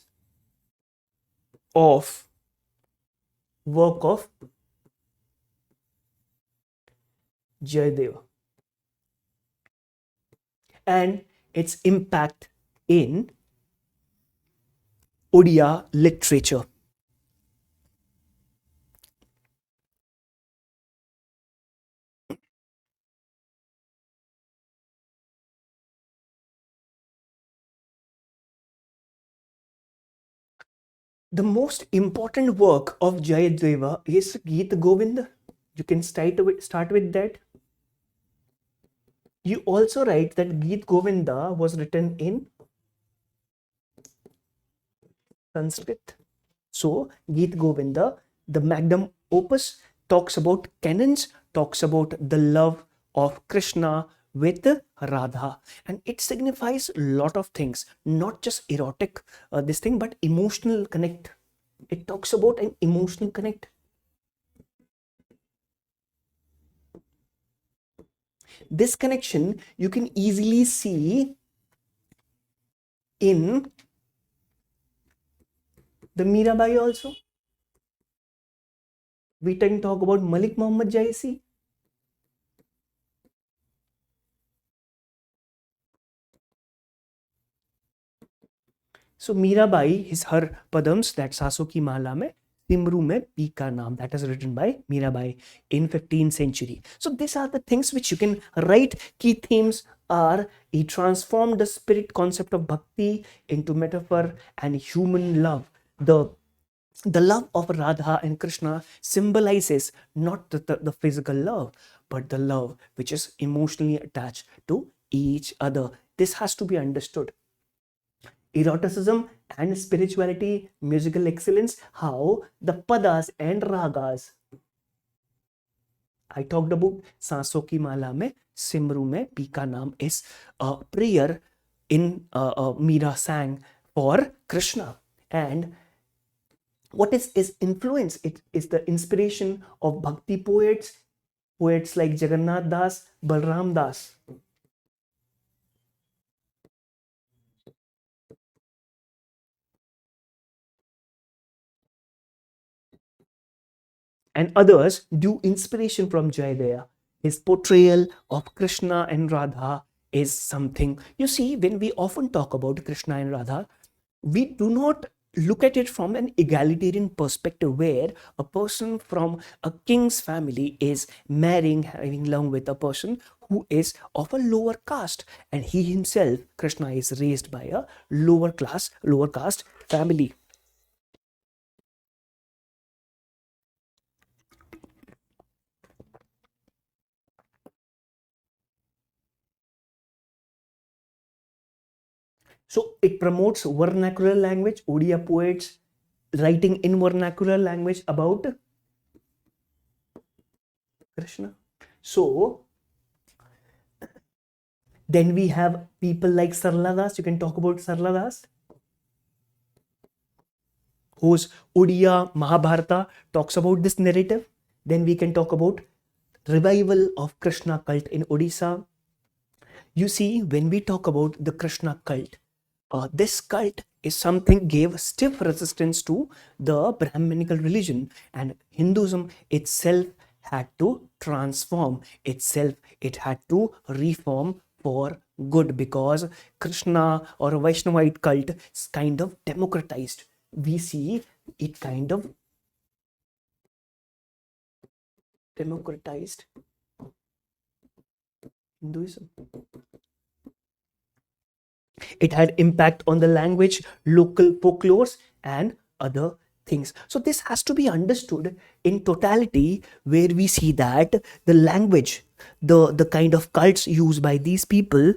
of work of Jayadeva and its impact in Odia literature. The most important work of Jayadeva is Geet Govind. You can start with that. You also write that Geet Govinda was written in Sanskrit. So, Geet Govinda, the magnum opus, talks about canons, talks about the love of Krishna with Radha, and it signifies a lot of things, not just erotic this thing, but emotional connect. It talks about an emotional connect. This connection you can easily see in the Mirabai also. We can talk about Malik Muhammad Jaisi. So Mirabai, his her padams, that Saso ki Mala mein, Simru mein Pee ka naam, that is written by Mirabai in 15th century. So these are the things which you can write. Key themes are: he transformed the spirit concept of bhakti into metaphor and human love. The love of Radha and Krishna symbolizes not the physical love, but the love which is emotionally attached to each other. This has to be understood. Eroticism and spirituality, musical excellence, how the padas and ragas. I talked about Sanso ki Mala mein, Simru mein Pee ka naam is a prayer in Meera sang for Krishna. And what is influence? It is the inspiration of bhakti poets like Jaganath Das, Balram Das. And others drew inspiration from Jayadeva. His portrayal of Krishna and Radha is something. You see, when we often talk about Krishna and Radha, we do not look at it from an egalitarian perspective, where a person from a king's family is marrying, having along with a person who is of a lower caste, and he himself, Krishna, is raised by a lower caste family. So it promotes vernacular language, Odia poets writing in vernacular language about Krishna. So Then we have people like Sarladas. You can talk about Sarladas, whose Odia Mahabharata talks about this narrative. Then we can talk about revival of Krishna cult in Odisha. You see, when we talk about the Krishna cult, this cult is something gave stiff resistance to the Brahminical religion, and Hinduism itself had to transform itself. It had to reform for good, because Krishna or a Vaishnavite cult is kind of democratized. We see it kind of democratized Hinduism. It had impact on the language, local folklores, and other things. So this has to be understood in totality, where we see that the language, the kind of cults used by these people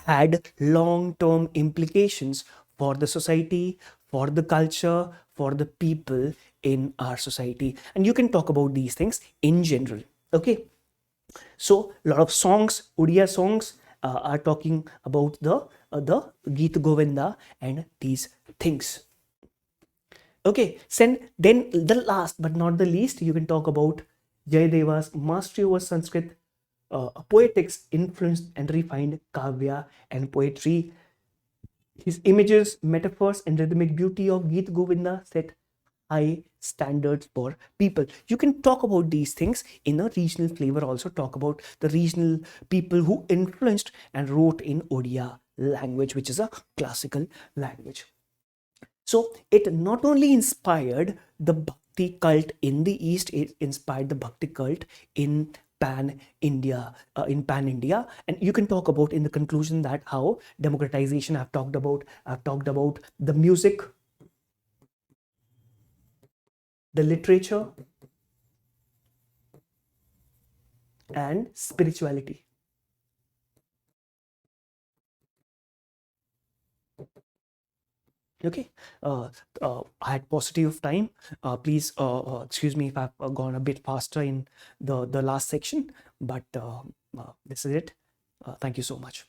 had long-term implications for the society, for the culture, for the people in our society. And you can talk about these things in general. Okay. So a lot of songs, Odia songs, are talking about the Geet Govinda and these things. Okay, then the last but not the least, you can talk about Jayadeva's mastery over Sanskrit, poetics influenced and refined Kavya and poetry. His images, metaphors, and rhythmic beauty of Geet Govinda set high standards for people. You can talk about these things in a regional flavor, also talk about the regional people who influenced and wrote in Odia language, which is a classical language. So it not only inspired the bhakti cult in the East, it inspired the bhakti cult in Pan India. And you can talk about in the conclusion that how democratization, I've talked about the music, the literature, and spirituality. Okay, I had paucity of time. Please excuse me if I've gone a bit faster in the last section, but this is it. Thank you so much.